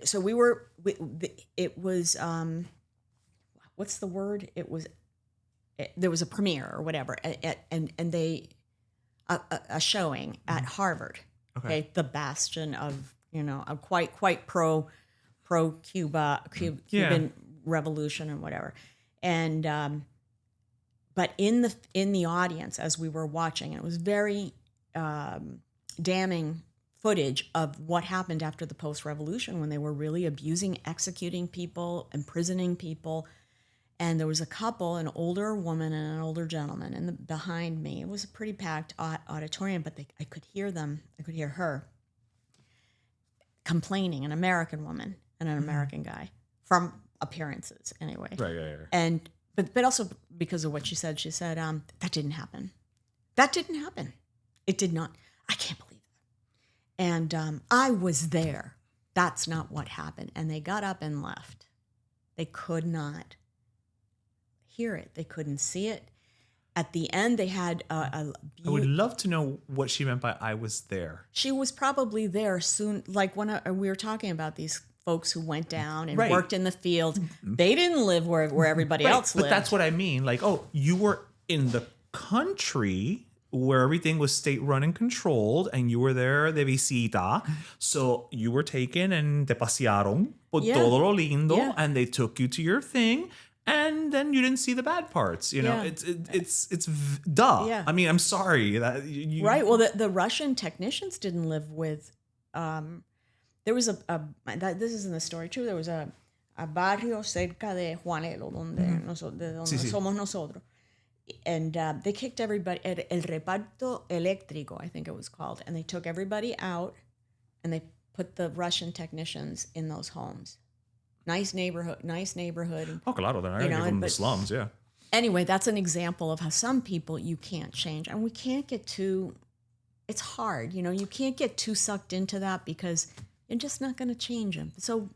Speaker 2: So it was, what's the word? There was a premiere or whatever, and they, a showing at Harvard, the bastion of, a quite pro Cuban revolution and whatever. And, but in the audience, as we were watching, it was very damning footage of what happened after the post-revolution when they were really abusing, executing people, imprisoning people. And there was a couple, an older woman and an older gentleman, and behind me. It was a pretty packed auditorium, but I could hear them. I could hear her complaining, an American woman and an American guy, from appearances anyway.
Speaker 1: Right.
Speaker 2: And but also because of what she said, that didn't happen. That didn't happen. It did not. I can't believe that. And I was there. That's not what happened. And they got up and left. They could not hear it. They couldn't see it. At the end, they had I
Speaker 1: would love to know what she meant by "I was there."
Speaker 2: She was probably there soon. Like when we were talking about these folks who went down and worked in the field, they didn't live where everybody else lived.
Speaker 1: But that's what I mean. Like, you were in the country where everything was state-run and controlled, and you were there de visita. So you were taken and te pasearon por todo lo lindo, and they took you to your thing. And then you didn't see the bad parts, It's duh. Yeah. I mean, I'm sorry that you.
Speaker 2: Right. Well, the Russian technicians didn't live with. There was this is in the story too. There was a barrio cerca de Juanelo, donde somos nosotros, and they kicked everybody. El reparto eléctrico, I think it was called, and they took everybody out, and they put the Russian technicians in those homes. Nice neighborhood.
Speaker 1: Oh, claro, they're not going to give them the slums, yeah.
Speaker 2: Anyway, that's an example of how some people you can't change. And we can't get too, it's hard, you can't get too sucked into that because you're just not going to change them. So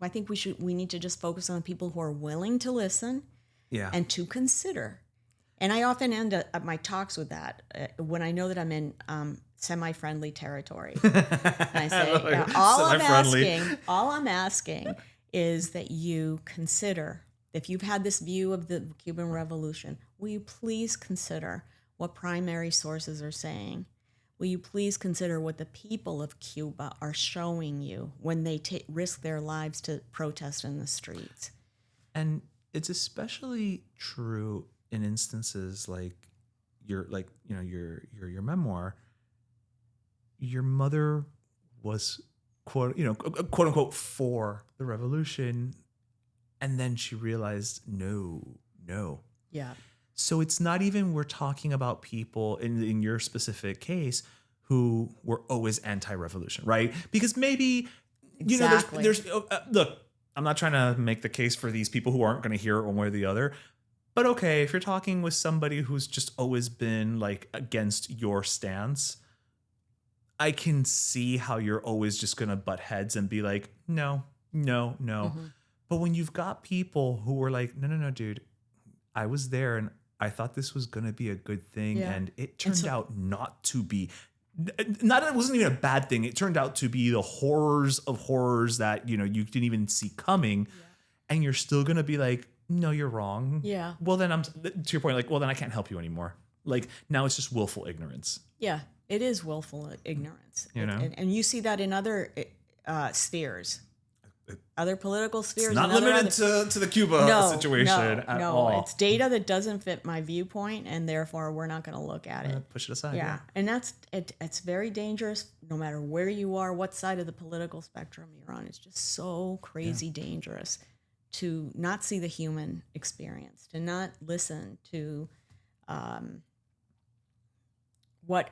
Speaker 2: I think we need to just focus on people who are willing to listen and to consider. And I often end up my talks with that when I know that I'm in semi-friendly territory. And I say, all I'm asking is that you consider, if you've had this view of the Cuban Revolution, will you please consider what primary sources are saying? Will you please consider what the people of Cuba are showing you when they risk their lives to protest in the streets?
Speaker 1: And it's especially true in instances like your memoir, your mother was quote unquote for the revolution, and then she realized no.
Speaker 2: Yeah.
Speaker 1: So it's not even we're talking about people in your specific case who were always anti-revolution, right? Because maybe
Speaker 2: Exactly.
Speaker 1: there's look, I'm not trying to make the case for these people who aren't going to hear it one way or the other. But okay, if you're talking with somebody who's just always been like against your stance, I can see how you're always just going to butt heads and be like, no. Mm-hmm. But when you've got people who were like, no, dude, I was there and I thought this was going to be a good thing. Yeah. And it turned out not to be. Not that it wasn't even a bad thing. It turned out to be the horrors of horrors that, you didn't even see coming. Yeah. And you're still going to be like, no, you're wrong.
Speaker 2: Yeah.
Speaker 1: Well, then to your point, like, well, then I can't help you anymore. Like, now it's just willful ignorance.
Speaker 2: Yeah, it is willful ignorance. And you see that in other spheres. Other political spheres.
Speaker 1: It's not limited to the Cuba situation at all.
Speaker 2: It's data that doesn't fit my viewpoint, and therefore we're not going to look at it.
Speaker 1: Push it aside.
Speaker 2: Yeah, and it's very dangerous. No matter where you are, what side of the political spectrum you're on, it's just so crazy dangerous to not see the human experience, to not listen to what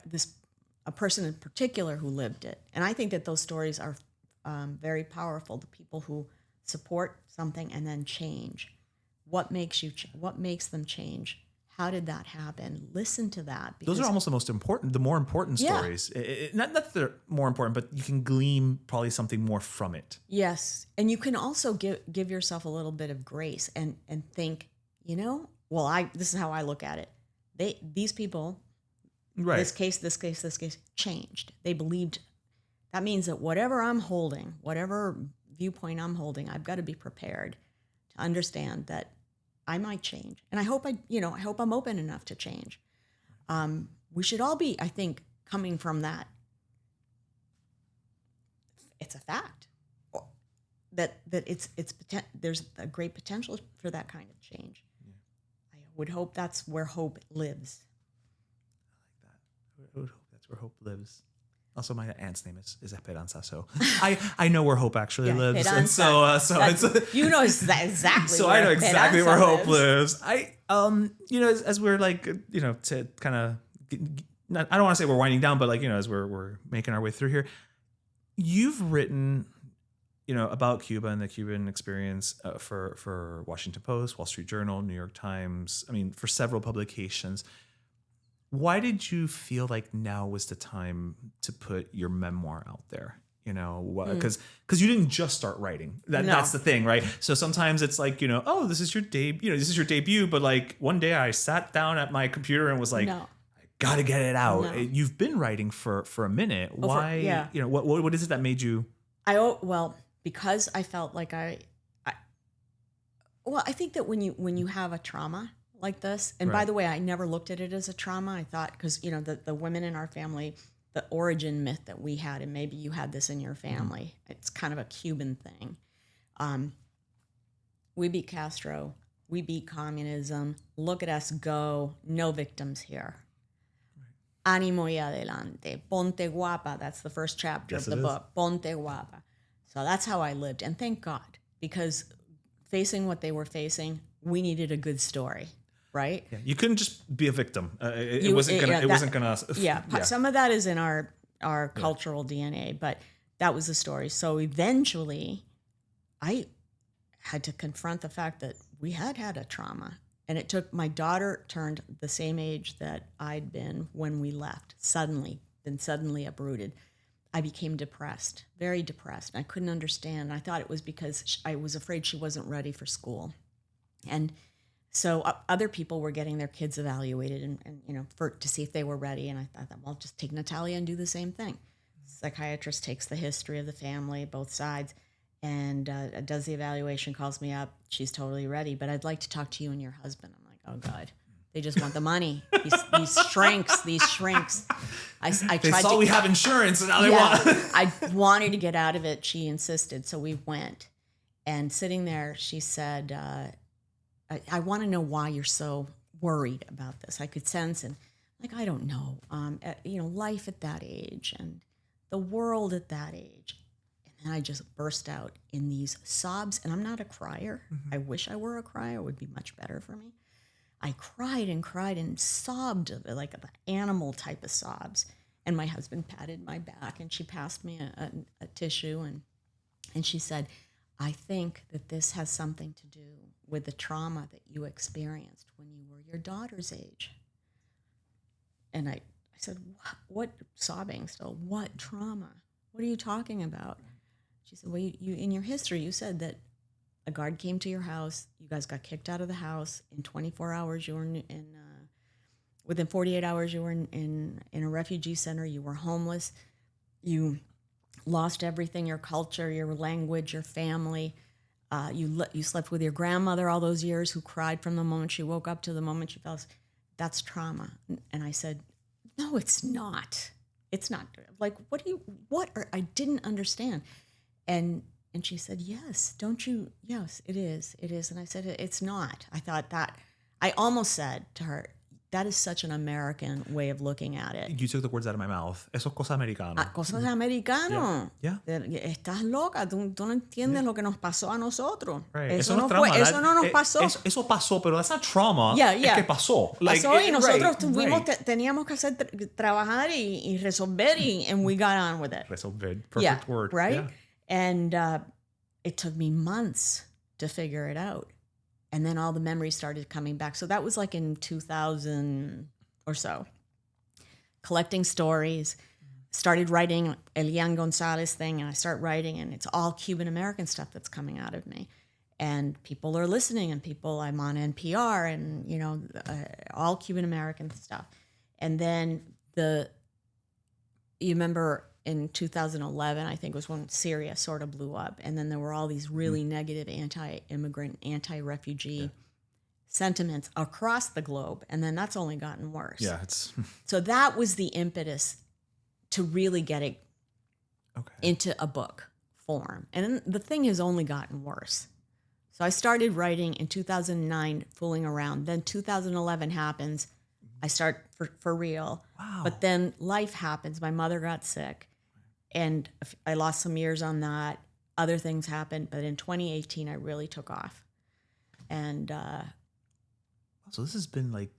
Speaker 2: a person in particular who lived it. And I think that those stories are very powerful. The people who support something and then change. What makes them change? How did that happen? Listen to that.
Speaker 1: Those are almost the more important stories. Not that they're more important, but you can glean probably something more from it.
Speaker 2: Yes. And you can also give yourself a little bit of grace and think, this is how I look at it. These people, right. This case changed. They believed. That means that whatever I'm holding, whatever viewpoint I'm holding, I've got to be prepared to understand that I might change. And I hope I'm open enough to change. We should all be, I think, coming from that. It's a fact that there's a great potential for that kind of change. Yeah. I would hope that's where hope lives.
Speaker 1: I like that. I would hope that's where hope lives. Also, my aunt's name is Esperanza, so I know where hope actually lives,
Speaker 2: Esperanza.
Speaker 1: And so it's
Speaker 2: exactly.
Speaker 1: So I know exactly where hope lives. As we're like to kind of, I don't want to say we're winding down, but as we're making our way through here, you've written about Cuba and the Cuban experience for Washington Post, Wall Street Journal, New York Times. I mean, for several publications. Why did you feel like now was the time to put your memoir out there? Because you didn't just start writing. That's the thing, right? So sometimes it's like, this is your debut. But like one day I sat down at my computer and was like, I got to get it out. No. You've been writing for a minute. Why? What is it that made you?
Speaker 2: Because I felt like I think that when you have a trauma like this, and by the way, I never looked at it as a trauma. I thought, because the women in our family, the origin myth that we had, and maybe you had this in your family, it's kind of a Cuban thing. We beat Castro, we beat communism, look at us go, no victims here. Right. Ánimo y adelante, ponte guapa, that's the first chapter of the book, ponte guapa. So that's how I lived, and thank God, because facing what they were facing, we needed a good story. Right?
Speaker 1: Yeah. You couldn't just be a victim. It wasn't gonna.
Speaker 2: Yeah. Some of that is in our cultural DNA, but that was the story. So eventually, I had to confront the fact that we had a trauma, and it took. My daughter turned the same age that I'd been when we left. Suddenly uprooted. I became depressed, very depressed. I couldn't understand. I thought it was because I was afraid she wasn't ready for school, and so other people were getting their kids evaluated and to see if they were ready. And I thought, well, just take Natalia and do the same thing. Psychiatrist takes the history of the family, both sides, and does the evaluation, calls me up. She's totally ready, but I'd like to talk to you and your husband. I'm like, oh God, they just want the money. These shrinks. They
Speaker 1: saw we have insurance and now they want.
Speaker 2: I wanted to get out of it. She insisted. So we went, and sitting there, she said, I want to know why you're so worried about this. I could sense, and I don't know, life at that age. And the world at that age. And then I just burst out in these sobs. And I'm not a crier. I wish I were a crier. It would be much better for me. I cried and sobbed like an animal type of sobs. And my husband patted my back and she passed me a tissue and she said, I think that this has something to do with the trauma that you experienced when you were your daughter's age. And I said, what sobbing still? What trauma? What are you talking about? She said, well, you in your history, you said that a guard came to your house. You guys got kicked out of the house. In 24 hours, you were within 48 hours, you were in a refugee center. You were homeless. You lost everything, your culture, your language, your family. You slept with your grandmother all those years who cried from the moment she woke up to the moment she fell. That's trauma. And I said, no, it's not. It's not. Like, I didn't understand. And she said, yes, don't you? Yes, it is. It is. And I said, it's not. I thought that, I almost said to her, that is such an American way of looking at it.
Speaker 1: You took the words out of my mouth. Eso es cosa americana.
Speaker 2: Cosas americano.
Speaker 1: Yeah.
Speaker 2: Estás loca. Tú no entiendes lo que nos pasó a nosotros.
Speaker 1: Right.
Speaker 2: Eso no nos pasó.
Speaker 1: Eso pasó, pero that's not trauma.
Speaker 2: Yeah.
Speaker 1: Es que pasó.
Speaker 2: Pasó y nosotros teníamos que hacer trabajar y resolver and we got on with it.
Speaker 1: Resolver. Perfect word.
Speaker 2: Right?
Speaker 1: Yeah.
Speaker 2: And it took me months to figure it out. And then all the memories started coming back. So that was like in 2000 or so. Collecting stories, started writing Elian Gonzalez thing, and I start writing, and it's all Cuban-American stuff that's coming out of me. And people are listening, and I'm on NPR, and, all Cuban-American stuff. And then you remember in 2011, I think was when Syria sort of blew up. And then there were all these really negative anti-immigrant, anti-refugee sentiments across the globe. And then that's only gotten worse.
Speaker 1: Yeah.
Speaker 2: So that was the impetus to really get it into a book form. And the thing has only gotten worse. So I started writing in 2009, fooling around. Then 2011 happens. I start for real.
Speaker 1: Wow.
Speaker 2: But then life happens. My mother got sick. And I lost some years on that. Other things happened. But in 2018, I really took off. And
Speaker 1: so this has been like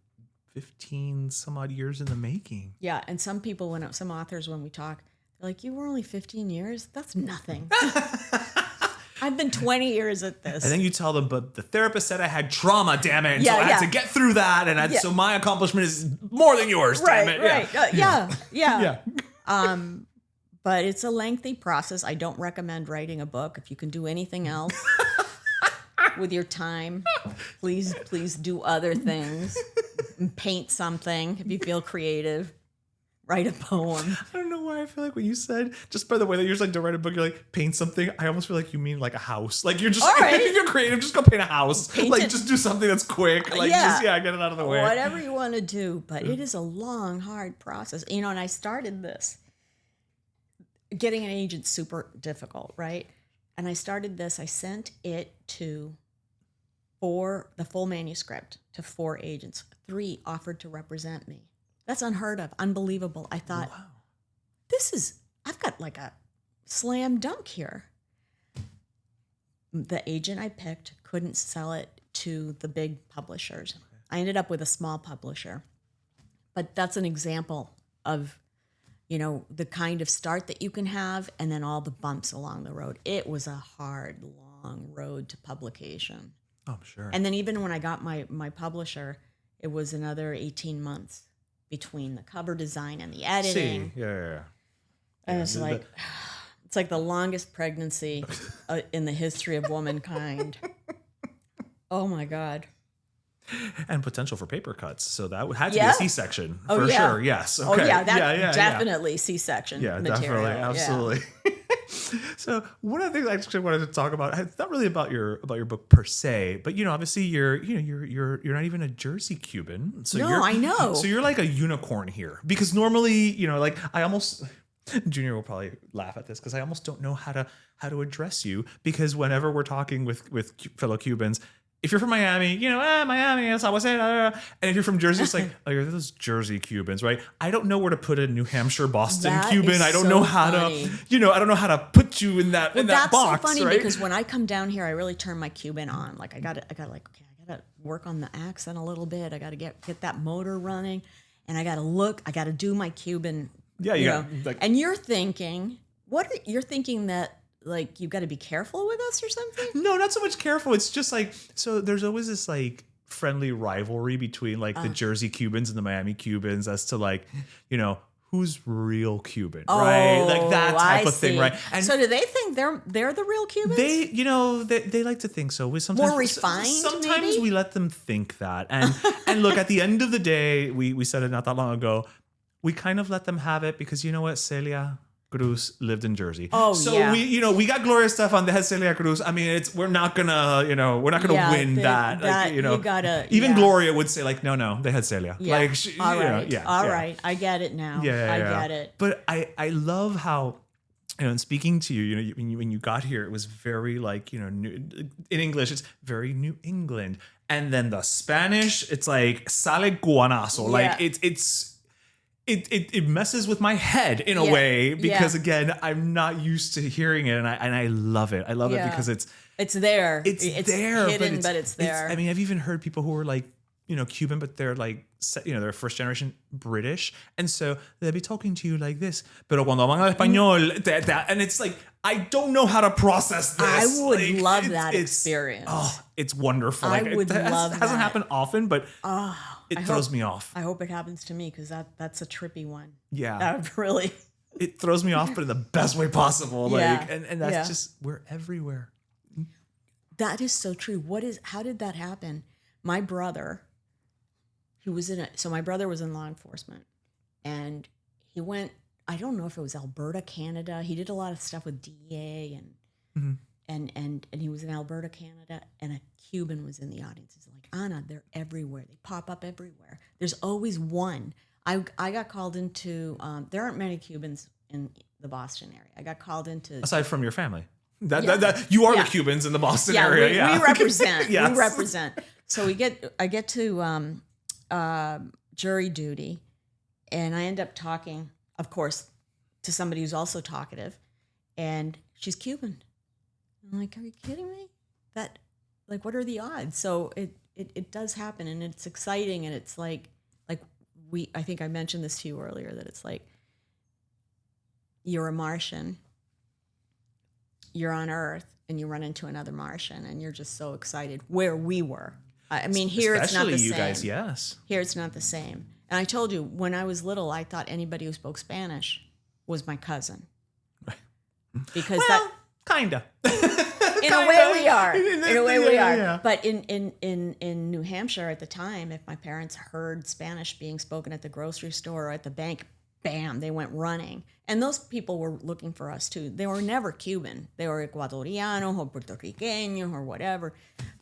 Speaker 1: 15 some odd years in the making.
Speaker 2: Yeah. And some people, some authors, when we talk, they're like, you were only 15 years? That's nothing. I've been 20 years at this.
Speaker 1: And then you tell them, but the therapist said I had trauma, damn it. And so I had to get through that. And so my accomplishment is more than yours, damn it.
Speaker 2: Right. Yeah. But it's a lengthy process. I don't recommend writing a book. If you can do anything else with your time, please do other things. Paint something if you feel creative. Write a poem.
Speaker 1: I don't know why I feel like when you said, just by the way that you're just like, to write a book, you're like, paint something. I almost feel like you mean like a house. Like you're just, if you're creative, just go paint a house. Just do something that's quick. Like get it out of the way.
Speaker 2: Whatever you want to do. But it is a long, hard process. And I started this. Getting an agent's super difficult, right? And I started this. I sent it to the full manuscript to 4 agents. 3 offered to represent me. That's unheard of, unbelievable. I thought, wow, I've got like a slam dunk here. The agent I picked couldn't sell it to the big publishers. Okay. I ended up with a small publisher. But that's an example of the kind of start that you can have and then all the bumps along the road. It was a hard, long road to publication.
Speaker 1: Oh, I'm sure.
Speaker 2: And then even when I got my publisher, it was another 18 months between the cover design and the editing.
Speaker 1: Yeah.
Speaker 2: And it's like the longest pregnancy in the history of womankind. Oh, my God.
Speaker 1: And potential for paper cuts. So that had to be a C-section for sure. Yes. Okay.
Speaker 2: Oh, yeah. Definitely C-section material.
Speaker 1: Definitely. Absolutely. So one of the things I actually wanted to talk about, it's not really about your book per se, but obviously you're not even a Jersey Cuban. So
Speaker 2: I know.
Speaker 1: So you're like a unicorn here, because normally, like I almost, Junior will probably laugh at this because I almost don't know how to address you, because whenever we're talking with fellow Cubans, if you're from Miami, Miami, that's how I say it. And if you're from Jersey, it's like, oh, you're those Jersey Cubans, right? I don't know where to put a New Hampshire, Boston
Speaker 2: That
Speaker 1: Cuban.
Speaker 2: is
Speaker 1: I don't
Speaker 2: so
Speaker 1: know how
Speaker 2: funny.
Speaker 1: to, I don't know how to put you in that
Speaker 2: That's
Speaker 1: box,
Speaker 2: so funny
Speaker 1: right?
Speaker 2: because when I come down here, I really turn my Cuban on. Like I got to work on the accent a little bit. I got to get that motor running, and I got to do my Cuban.
Speaker 1: Yeah,
Speaker 2: you
Speaker 1: got,
Speaker 2: know.
Speaker 1: like,
Speaker 2: and you're thinking that like you've got to be careful with us or something?
Speaker 1: No, not so much careful. It's just like, so there's always this like friendly rivalry between like the Jersey Cubans and the Miami Cubans as to like, who's real Cuban, right? Like that type of thing, right?
Speaker 2: And so do they think they're the real Cubans?
Speaker 1: They like to think so. We sometimes
Speaker 2: more refined.
Speaker 1: Sometimes
Speaker 2: maybe?
Speaker 1: we let them think that, and look, at the end of the day, we said it not that long ago. We kind of let them have it because you know what, Celia Cruz lived in Jersey.
Speaker 2: Oh,
Speaker 1: so
Speaker 2: yeah.
Speaker 1: we got Gloria Estefan that has Celia Cruz. I mean, we're not gonna win that. Like,
Speaker 2: you gotta,
Speaker 1: even Gloria would say like, no, they had Celia.
Speaker 2: Yeah.
Speaker 1: Like,
Speaker 2: all right. I get it now. I get it.
Speaker 1: But I love how, and speaking to you, when you got here, it was very like, in English, it's very New England. And then the Spanish, it's like sale guanazo. Like it messes with my head in a way because again, I'm not used to hearing it, and I love it. I love it because it's
Speaker 2: there.
Speaker 1: It's there,
Speaker 2: hidden, but it's there.
Speaker 1: I mean, I've even heard people who are like, Cuban, but they're like, they're first generation British, and so they'll be talking to you like this. Pero cuando van al español, and it's like, I don't know how to process this.
Speaker 2: I would love that experience.
Speaker 1: Oh, it's wonderful.
Speaker 2: I would love that.
Speaker 1: It hasn't happened often, but it throws me off.
Speaker 2: I hope it happens to me because that's a trippy one.
Speaker 1: Yeah,
Speaker 2: that would really.
Speaker 1: It throws me off, but in the best way possible. Like, and that's just, we're everywhere.
Speaker 2: That is so true. How did that happen? My brother, my brother was in law enforcement, and he went, I don't know if it was Alberta, Canada. He did a lot of stuff with DEA and he was in Alberta, Canada, and a Cuban was in the audience. He's like, Anna, they're everywhere. They pop up everywhere. There's always one. I got called into, there aren't many Cubans in the Boston area. I got called into.
Speaker 1: Aside from your family. That you are the Cubans in the Boston area.
Speaker 2: We represent.
Speaker 1: Yes.
Speaker 2: We represent. So I get to jury duty, and I end up talking, of course, to somebody who's also talkative, and she's Cuban. I'm like, are you kidding me? What are the odds? So it does happen, and it's exciting, and it's like I think I mentioned this to you earlier, that it's like you're a Martian, you're on Earth, and you run into another Martian, and you're just so excited. Where we were. I mean, here it's not the same.
Speaker 1: Especially you guys, yes.
Speaker 2: Here it's not the same. And I told you, when I was little, I thought anybody who spoke Spanish was my cousin. Because
Speaker 1: kinda.
Speaker 2: In a way we are. In a way we are.
Speaker 1: Yeah.
Speaker 2: But in New Hampshire at the time, if my parents heard Spanish being spoken at the grocery store or at the bank, bam, they went running. And those people were looking for us too. They were never Cuban. They were Ecuadoriano or Puerto Riqueño or whatever.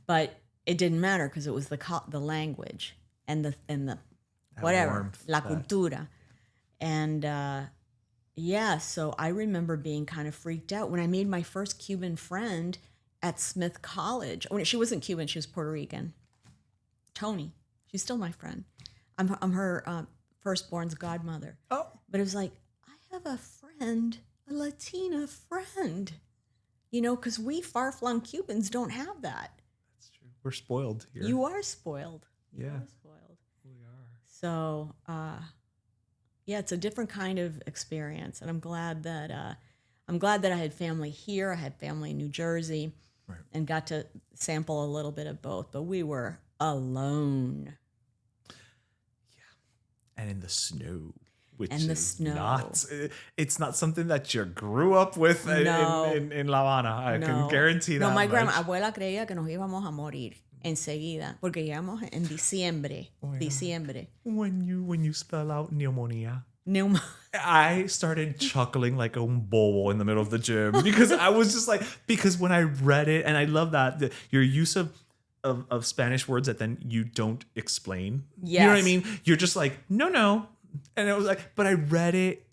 Speaker 2: But it didn't matter because it was the language and the whatever,
Speaker 1: warmth,
Speaker 2: la cultura. And so I remember being kind of freaked out when I made my first Cuban friend at Smith College. She wasn't Cuban, she was Puerto Rican. Tony, she's still my friend. I'm her firstborn's godmother.
Speaker 1: Oh.
Speaker 2: But it was like, I have a friend, a Latina friend, because we far-flung Cubans don't have that.
Speaker 1: That's true. We're spoiled here.
Speaker 2: You are spoiled.
Speaker 1: Yeah.
Speaker 2: You are spoiled.
Speaker 1: We are.
Speaker 2: So, it's a different kind of experience, and I'm glad that I had family here. I had family in New Jersey,
Speaker 1: right,
Speaker 2: and got to sample a little bit of both. But we were alone.
Speaker 1: Yeah, and in the snow. It's not something that you grew up with in La Habana. I can guarantee that.
Speaker 2: No, my abuela creía que nos íbamos a morir enseguida, porque llegamos en diciembre. Diciembre.
Speaker 1: When you spell out pneumonia. I started chuckling like a bowl in the middle of the gym because I was just like, because when I read it, and I love that your use of Spanish words that then you don't explain. Yes. You know what I mean? You're just like, no. And it was like, but I read it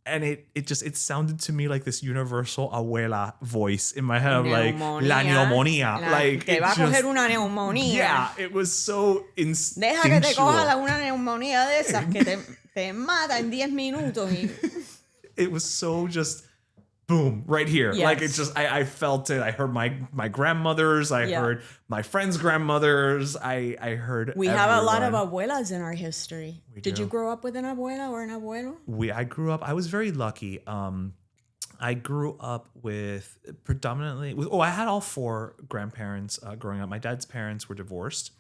Speaker 1: And it sounded to me like this universal abuela voice in my head of like la neumonía. Like
Speaker 2: te va a coger una neumonía.
Speaker 1: Yeah, it was so instinctual.
Speaker 2: Deja que te coja una neumonía de esas que te mata en 10 minutos.
Speaker 1: It was so just boom, right here.
Speaker 2: Yes.
Speaker 1: Like it just, I felt it. I heard my grandmothers. I heard my friends' grandmothers. I heard
Speaker 2: We have a lot of abuelas in our history. Did you grow up with an abuela or an abuelo?
Speaker 1: I grew up, I was very lucky. I grew up with predominantly, I had all 4 grandparents growing up. My dad's parents were divorced,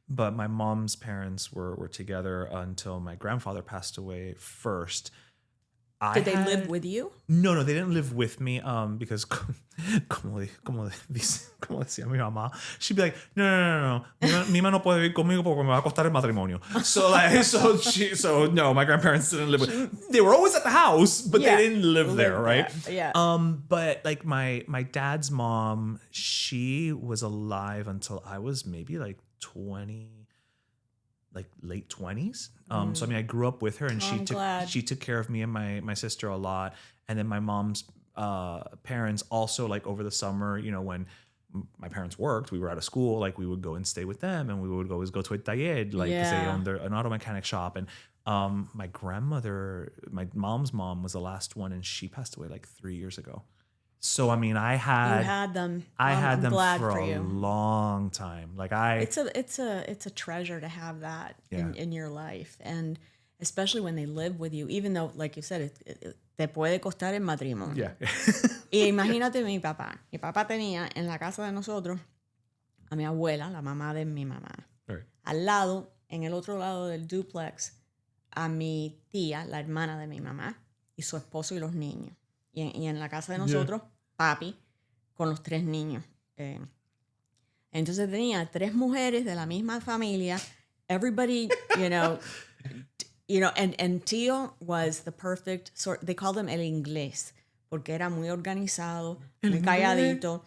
Speaker 1: but my mom's parents were together until my grandfather passed away first.
Speaker 2: Did they live with you?
Speaker 1: No, they didn't live with me because como decía mi mamá, she'd be like, no. Mi mamá no puede vivir conmigo porque me va a costar el matrimonio. So no, my grandparents didn't live with. They were always at the house, but they didn't live there, right?
Speaker 2: Yeah.
Speaker 1: But like my dad's mom, she was alive until I was maybe like 20. Like late 20s. So I mean, I grew up with her, and she took care of me and my sister a lot. And then my mom's parents also, like over the summer, you know, when my parents worked, we were out of school, like we would go and stay with them, and we would always go to a taller, like because they owned an auto mechanic shop. And my grandmother, my mom's mom, was the last one, and she passed away like 3 years ago. So I mean, I had
Speaker 2: them.
Speaker 1: I had them for
Speaker 2: a
Speaker 1: long time. Like
Speaker 2: it's a treasure to have that in your life, and especially when they live with you. Even though, like you said, te puede costar el matrimonio.
Speaker 1: Yeah.
Speaker 2: Y imagínate mi papá. Mi papá tenía en la casa de nosotros a mi abuela, la mamá de mi mamá.
Speaker 1: Right.
Speaker 2: Al lado, en el otro lado del duplex, a mi tía, la hermana de mi mamá, y su esposo y los niños. Y en la casa de nosotros, papi, con los 3 niños. Entonces tenía 3 mujeres de la misma familia. Everybody, you know, and Tío was the perfect sort. They called him el inglés, porque era muy organizado, muy calladito.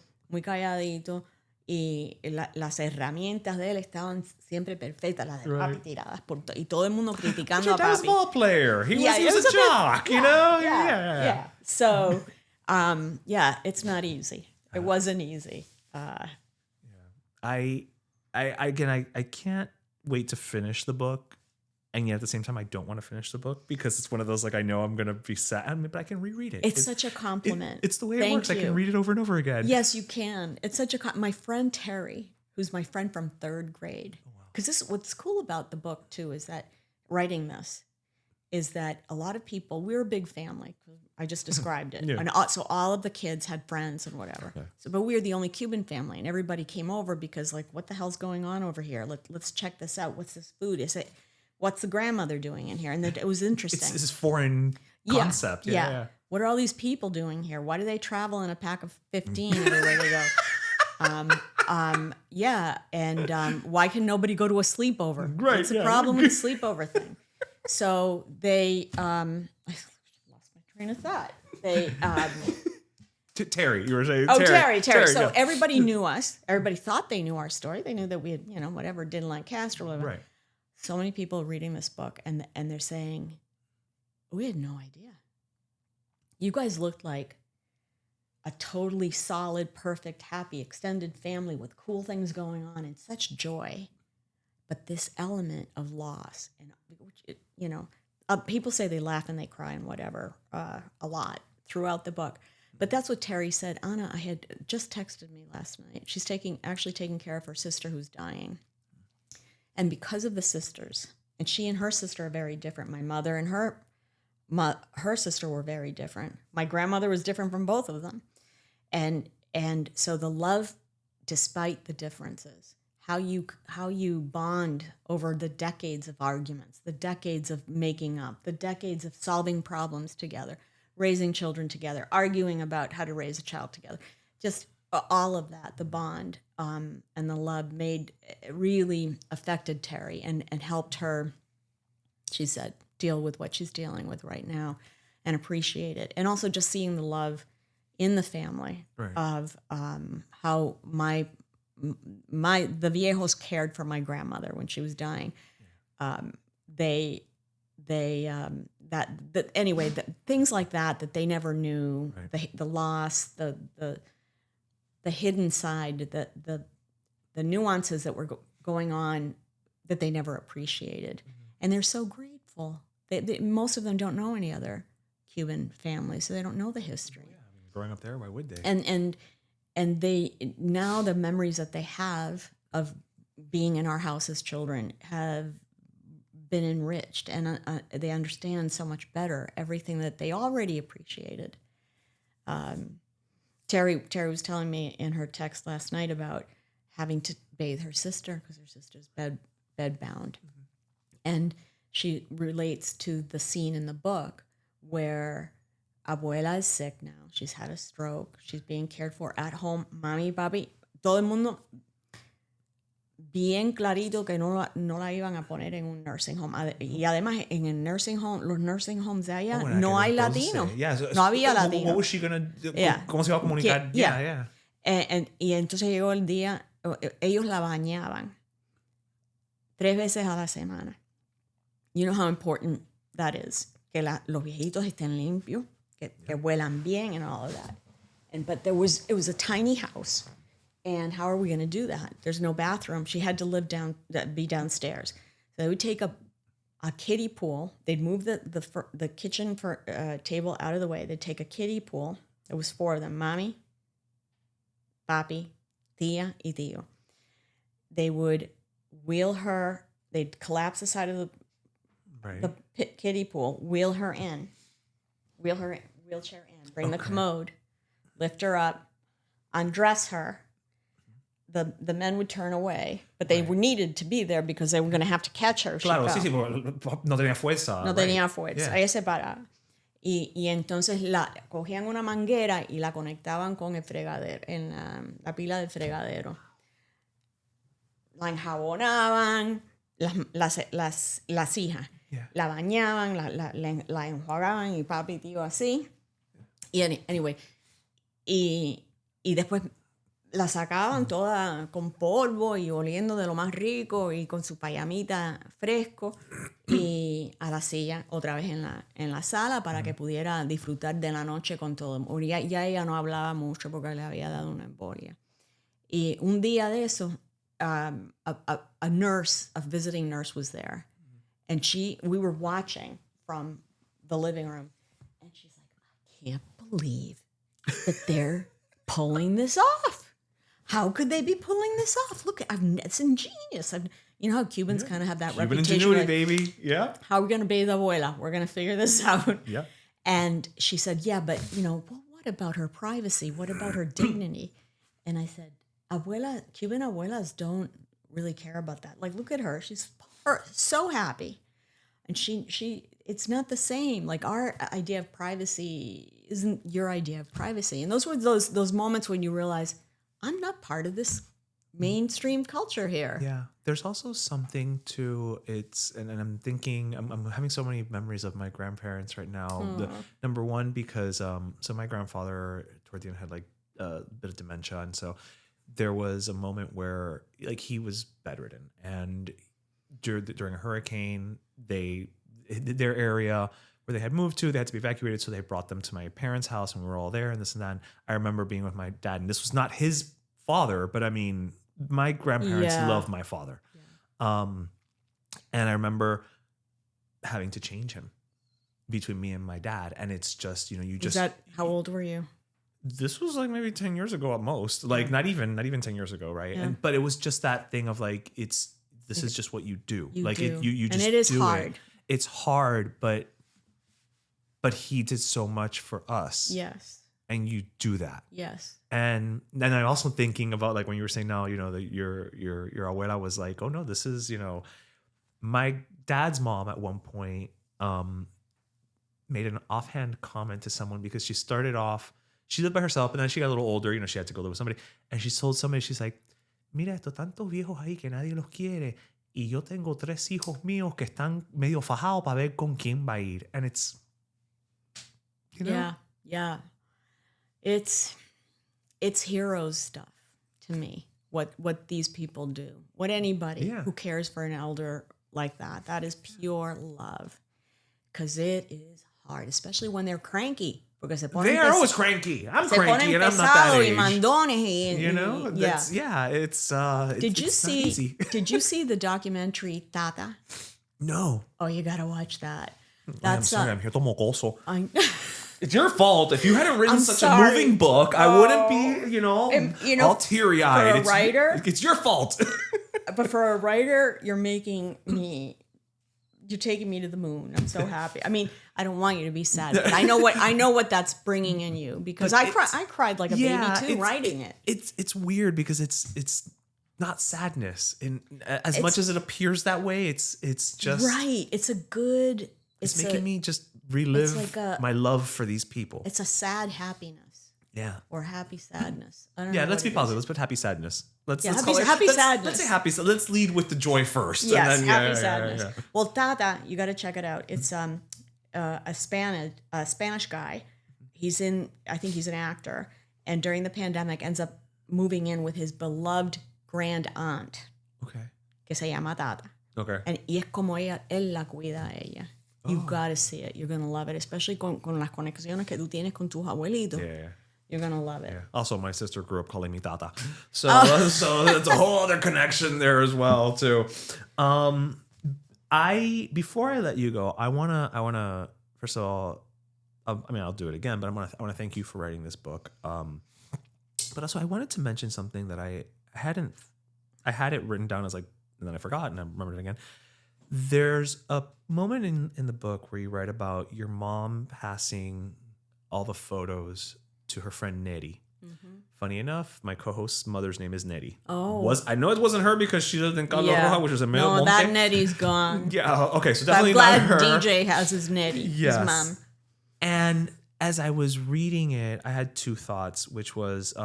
Speaker 2: Y las herramientas de él estaban siempre perfectas, las de papi tiradas por todo. Y todo el mundo criticando a papi.
Speaker 1: He was a ball player. He was a jock, you know? Yeah.
Speaker 2: So, it's not easy. It wasn't easy.
Speaker 1: I can't wait to finish the book. And yet at the same time, I don't want to finish the book because it's one of those, like, I know I'm going to be sad, but I can reread it.
Speaker 2: It's such a compliment.
Speaker 1: It's the way it works. I can read it over and over again.
Speaker 2: Yes, you can. It's such my friend Terry, who's my friend from 3rd grade. Because what's cool about the book, too, is that writing this is that a lot of people, we're a big family. I just described it. And so all of the kids had friends and whatever. Okay. So, but we were the only Cuban family, and everybody came over because, like, what the hell's going on over here? Let's check this out. What's this food? What's the grandmother doing in here? And it was interesting. It's this foreign concept. Yeah. What are all these people doing here? Why do they travel in a pack of 15 everywhere they go? And why can nobody go to a sleepover?
Speaker 1: Right.
Speaker 2: What's the problem with the sleepover thing? So they, I lost my train of thought. They,
Speaker 1: Terry, you were saying.
Speaker 2: Oh, Terry. So everybody knew us. Everybody thought they knew our story. They knew that we had, whatever, didn't like Castro or whatever.
Speaker 1: Right.
Speaker 2: So many people reading this book and they're saying, we had no idea. You guys looked like a totally solid, perfect, happy, extended family with cool things going on and such joy. But this element of loss, and people say they laugh and they cry and whatever a lot throughout the book. But that's what Terry said. Anna, I had just texted me last night. She's actually taking care of her sister who's dying. And because of the sisters, and she and her sister are very different. My mother and her sister were very different. My grandmother was different from both of them. And so the love, despite the differences, how you bond over the decades of arguments, the decades of making up, the decades of solving problems together, raising children together, arguing about how to raise a child together, just all of that, the bond and the love really affected Terry and helped her, she said, deal with what she's dealing with right now and appreciate it. And also just seeing the love in the family of how the viejos cared for my grandmother when she was dying. They anyway, things like that they never knew,
Speaker 1: right.
Speaker 2: the loss, the hidden side, the nuances that were going on that they never appreciated. And they're so grateful. Most of them don't know any other Cuban families, so they don't know the history.
Speaker 1: Yeah, I mean, growing up there, why would they?
Speaker 2: And they now the memories that they have of being in our house as children have been enriched, and they understand so much better everything that they already appreciated. Terry was telling me in her text last night about having to bathe her sister because her sister's bedbound. And she relates to the scene in the book where abuela is sick now. She's had a stroke. She's being cared for at home. Mami, papi, todo el mundo bien clarito que no la iban a poner en un nursing home. Y además en el nursing home, los nursing homes de allá, no hay latinos.
Speaker 1: Yeah, so,
Speaker 2: no había latinos.
Speaker 1: What was she going to do?
Speaker 2: Yeah.
Speaker 1: ¿Cómo se iba a comunicar?
Speaker 2: Yeah. Y entonces llegó el día, ellos la bañaban 3 veces a la semana. You know how important that is. Que los viejitos estén limpios, que huelan bien and all of that. But it was a tiny house. And how are we going to do that? There's no bathroom. She had to be downstairs. So they would take a kiddie pool. They'd move the kitchen table out of the way. They'd take a kiddie pool. There was 4 of them: Mami, Papi, Tia, y Tío. They would wheel her. They'd collapse the side of the kiddie pool, wheelchair in, bring the commode, lift her up, undress her. The men would turn away, but they were needed to be there because they were going to have to catch her.
Speaker 1: Claro, sí, no tenía fuerza.
Speaker 2: No tenía fuerza. Ella se paraba. Y entonces cogían una manguera y la conectaban con el fregadero, en la pila del fregadero. La enjabonaban, las hijas. Yeah. La bañaban, la enjuagaban y papi y tío así. Y anyway, y después la sacaban toda con polvo y oliendo de lo más rico y con su payamita fresco y a la silla otra vez en la sala para que pudiera disfrutar de la noche con todo. Ya ella no hablaba mucho porque le había dado una embolia. Y un día de eso, a visiting nurse was there. And we were watching from the living room. And she's like, I can't believe that they're pulling this off. How could they be pulling this off? Look, it's ingenious. You know how Cubans kind of have that
Speaker 1: Cuban
Speaker 2: reputation.
Speaker 1: Ingenuity, baby. Yeah.
Speaker 2: How are we going to bathe abuela? We're going to figure this out.
Speaker 1: Yeah.
Speaker 2: And she said, yeah, but, what about her privacy? What about her dignity? And I said, Cuban abuelas don't really care about that. Like, look at her. She's so happy. And it's not the same. Like, our idea of privacy isn't your idea of privacy. And those were those moments when you realize, I'm not part of this mainstream culture here.
Speaker 1: Yeah. There's also something to and I'm thinking, I'm having so many memories of my grandparents right now. Number one, because, so my grandfather toward the end had like a bit of dementia. And so there was a moment where like he was bedridden, and during a hurricane, their area where they had moved to, they had to be evacuated. So they brought them to my parents' house and we were all there and this and that. And I remember being with my dad, and this was not his father, but I mean, my grandparents loved my father. Yeah. And I remember having to change him between me and my dad. And it's just,
Speaker 2: how old were you?
Speaker 1: This was like maybe 10 years ago at most, like not even 10 years ago. Right. Yeah. But it was just that thing of like, this is just what you do. You just
Speaker 2: and it is
Speaker 1: do
Speaker 2: hard.
Speaker 1: It. It's hard, but he did so much for us.
Speaker 2: Yes.
Speaker 1: And you do that.
Speaker 2: Yes.
Speaker 1: And then I'm also thinking about like when you were saying now, that your abuela was like, oh no, this is, my dad's mom at one point made an offhand comment to someone because she started off, she lived by herself, and then she got a little older, she had to go live with somebody. And she told somebody, she's like, mira, estos tantos viejos ahí que nadie los quiere. Y yo tengo 3 hijos míos que están medio fajados para ver con quién va a ir. And it's,
Speaker 2: Yeah. It's heroes stuff to me. What these people do. What anybody who cares for an elder like that is pure love. because it is hard, especially when they're cranky. Because
Speaker 1: they are always cranky. I'm cranky, and I'm not that age. You know, it's
Speaker 2: Did you see?
Speaker 1: Not easy.
Speaker 2: Did you see the documentary Tata?
Speaker 1: No.
Speaker 2: Oh, you gotta watch that.
Speaker 1: I'm sorry, I'm here to mocoso. It's your fault. If you hadn't written such a moving book, I wouldn't be, all teary-eyed.
Speaker 2: For a writer,
Speaker 1: it's your fault.
Speaker 2: But for a writer, you're taking me to the moon. I'm so happy. I mean, I don't want you to be sad, but I know what that's bringing in you, because I cried like a baby too writing it.
Speaker 1: It's weird because it's not sadness as much as it appears that way. It's just
Speaker 2: right. It's
Speaker 1: making me just relive my love for these people.
Speaker 2: It's a sad happiness.
Speaker 1: Yeah.
Speaker 2: Or happy sadness. I don't know.
Speaker 1: Let's be positive. Let's put happy sadness. Let's
Speaker 2: happy
Speaker 1: sadness.
Speaker 2: Let's
Speaker 1: say happy. Let's lead with the joy first.
Speaker 2: Yes, and then, happy sadness. Yeah. Well, Tata, you got to check it out. It's a Spanish guy. I think he's an actor, and during the pandemic ends up moving in with his beloved grand aunt.
Speaker 1: Okay.
Speaker 2: Que se llama Tata.
Speaker 1: Okay.
Speaker 2: And y es como él la cuida a ella. You got to see it. You're going to love it, especially con las conexiones que tú tienes con tus abuelitos.
Speaker 1: Yeah.
Speaker 2: You're going to love it.
Speaker 1: Yeah. Also, my sister grew up calling me Tata. So that's a whole other connection there as well, too. Before I let you go, I want to first of all, I'll do it again, but I want to thank you for writing this book. But also I wanted to mention something that I had it written down as and then I forgot and I remembered it again. There's a moment in the book where you write about your mom passing all the photos to her friend Neri. Mm-hmm. Funny enough, my co-host's mother's name is Neri.
Speaker 2: Oh.
Speaker 1: I know it wasn't her because she lived in Cabo Rojo, which is a male monte.
Speaker 2: No, that Neri's gone.
Speaker 1: Yeah, okay, so definitely
Speaker 2: not
Speaker 1: her.
Speaker 2: I'm glad DJ has his Neri, his mom.
Speaker 1: And as I was reading it, I had two thoughts, which was,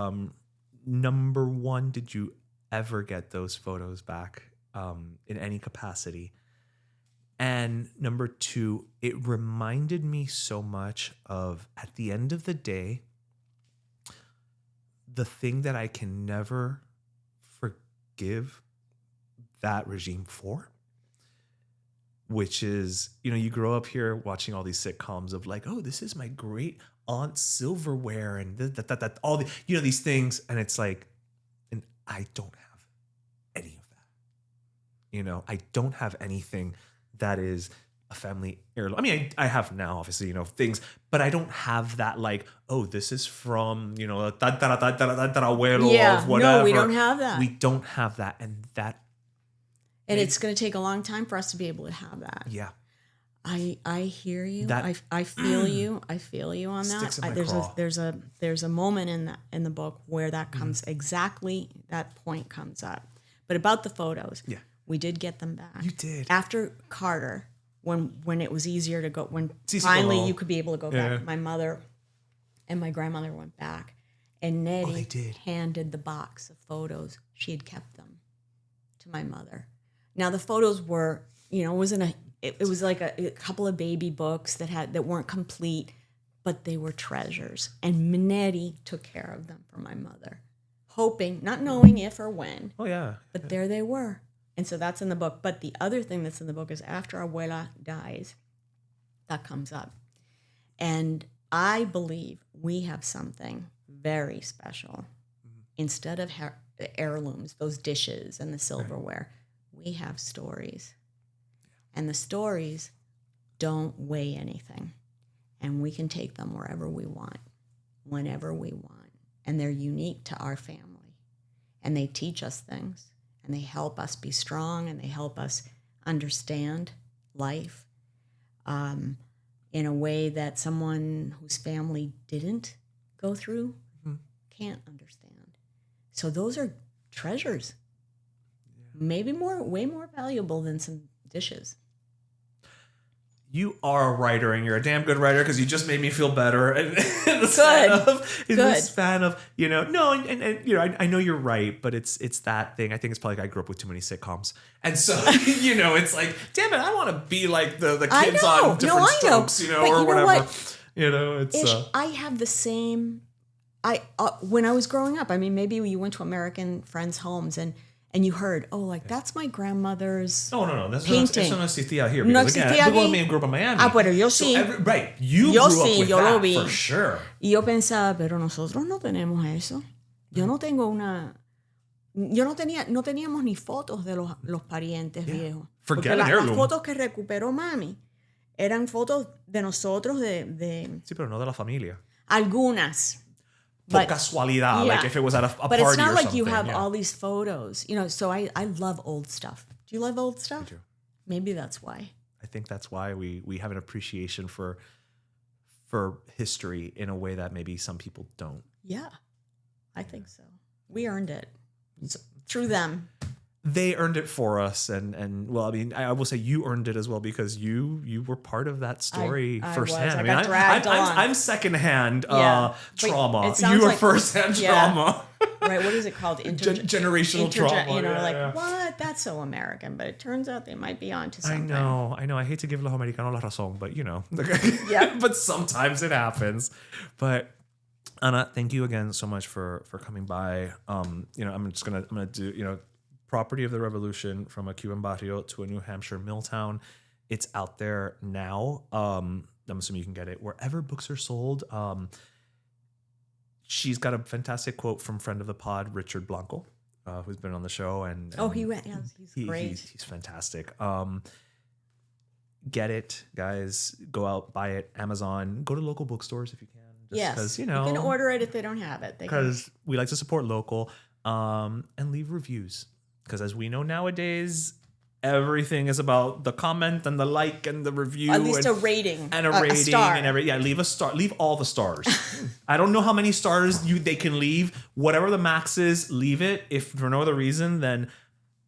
Speaker 1: number one, did you ever get those photos back in any capacity? And number two, it reminded me so much of, at the end of the day, the thing that I can never forgive that regime for, which is, you grow up here watching all these sitcoms of this is my great aunt's silverware and that all the, these things. And it's and I don't have any of that. I don't have anything that is a family heirloom. I mean, I have now, obviously, things, but I don't have that this is from, abuelo of whatever.
Speaker 2: No, we don't have that.
Speaker 1: We don't have that. And
Speaker 2: it's going to take a long time for us to be able to have that.
Speaker 1: Yeah.
Speaker 2: I hear you. I feel you. I feel you on that. There's a moment in the book where that comes exactly, that point comes up. But about the photos. Yeah. We did get them back.
Speaker 1: You did.
Speaker 2: After Carter, when it was easier to go, when finally you could be able to go back, my mother and my grandmother went back, and Neri handed the box of photos. She had kept them to my mother. Now the photos were, it was like a couple of baby books that weren't complete, but they were treasures. And Neri took care of them for my mother, hoping, not knowing if or when.
Speaker 1: Oh yeah.
Speaker 2: But there they were. And so that's in the book. But the other thing that's in the book is after abuela dies, that comes up. And I believe we have something very special. Mm-hmm. Instead of heirlooms, those dishes and the silverware, we have stories. And the stories don't weigh anything. And we can take them wherever we want, whenever we want. And they're unique to our family. And they teach us things. And they help us be strong, and they help us understand life in a way that someone whose family didn't go through can't understand. So those are treasures, maybe way more valuable than some dishes.
Speaker 1: You are a writer, and you're a damn good writer because you just made me feel better. And in the span of, I know you're right, but it's that thing. I think it's probably I grew up with too many sitcoms, and so it's damn it, I want to be like the kids on different Strokes, or whatever.
Speaker 2: I have the same. When I was growing up, I mean, maybe you went to American friends' homes, and and you heard, oh, like that's my grandmother's
Speaker 1: no.
Speaker 2: painting.
Speaker 1: Eso no existía here.
Speaker 2: No
Speaker 1: Because
Speaker 2: existía
Speaker 1: again,
Speaker 2: aquí.
Speaker 1: we grew up in Miami.
Speaker 2: Pero yo sí.
Speaker 1: Right. You
Speaker 2: Yo
Speaker 1: grew
Speaker 2: sí,
Speaker 1: up with
Speaker 2: yo lo
Speaker 1: that,
Speaker 2: vi.
Speaker 1: for sure.
Speaker 2: Y yo pensaba, pero nosotros no tenemos eso. Yo no tengo una... Yo no teníamos ni fotos de los parientes viejos.
Speaker 1: Forget
Speaker 2: Porque
Speaker 1: an heirloom.
Speaker 2: las fotos que recuperó mami eran fotos de nosotros de
Speaker 1: Sí, pero no de la familia.
Speaker 2: algunas.
Speaker 1: Por casualidad, like if it was at a
Speaker 2: but
Speaker 1: party or
Speaker 2: it's not
Speaker 1: something.
Speaker 2: like you have all these photos. You know, so I love old stuff. Do you love old stuff?
Speaker 1: I do.
Speaker 2: Maybe that's why.
Speaker 1: I think that's why we have an appreciation for history in a way that maybe some people don't.
Speaker 2: Yeah, I think so. We earned it. Through them.
Speaker 1: They earned it for us, and well, I mean, I will say you earned it as well because you were part of that story firsthand.
Speaker 2: I got dragged on.
Speaker 1: I'm secondhand trauma.
Speaker 2: You
Speaker 1: were
Speaker 2: like,
Speaker 1: firsthand trauma.
Speaker 2: Right? What is it called?
Speaker 1: Generational trauma.
Speaker 2: You know, what? That's so American, but it turns out they might be onto something.
Speaker 1: I know. I hate to give los americanos la razón, but you know,
Speaker 2: yeah.
Speaker 1: But sometimes it happens. But Ana, thank you again so much for coming by. You know, I'm gonna do Property of the Revolution from a Cuban barrio to a New Hampshire mill town. It's out there now. I'm assuming you can get it wherever books are sold. She's got a fantastic quote from friend of the pod, Richard Blanco, who's been on the show. And
Speaker 2: he went. Yeah, he's great.
Speaker 1: He's fantastic. Get it, guys. Go out, buy it. Amazon. Go to local bookstores if you can.
Speaker 2: Yes, you can order it if they don't have it.
Speaker 1: Because we like to support local, and leave reviews. Because as we know nowadays, everything is about the comment and the like and the review.
Speaker 2: At least a rating.
Speaker 1: And a rating.
Speaker 2: Star.
Speaker 1: And leave a star. Leave all the stars. I don't know how many stars they can leave. Whatever the max is, leave it. If for no other reason, then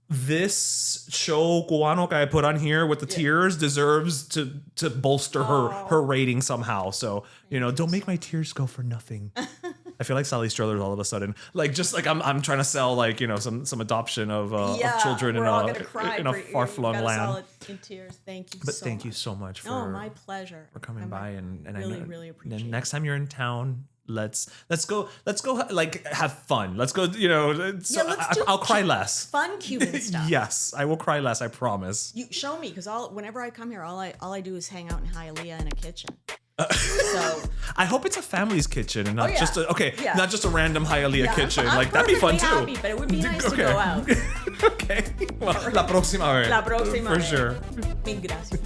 Speaker 1: this show Cubano que I put on here with the tears deserves to bolster her rating somehow. So, don't make my tears go for nothing. I feel like Sally Strollers all of a sudden, I'm trying to sell some adoption of children in a far flung land.
Speaker 2: In tears. Thank you.
Speaker 1: Thank you so much for
Speaker 2: my pleasure
Speaker 1: for coming by and
Speaker 2: really, really appreciate it.
Speaker 1: Next time you're in town, let's go have fun. Let's go. I'll cry less.
Speaker 2: Fun Cuban stuff.
Speaker 1: Yes, I will cry less. I promise.
Speaker 2: You show me because whenever I come here, all I do is hang out in Hialeah in a kitchen. So
Speaker 1: I hope it's a family's kitchen and not just not just a random Hialeah kitchen.
Speaker 2: I'm
Speaker 1: that'd be fun too.
Speaker 2: Happy, but it would be nice to go out.
Speaker 1: Okay. Well, la próxima vez.
Speaker 2: La próxima
Speaker 1: for
Speaker 2: vez.
Speaker 1: sure.
Speaker 2: Mil gracias.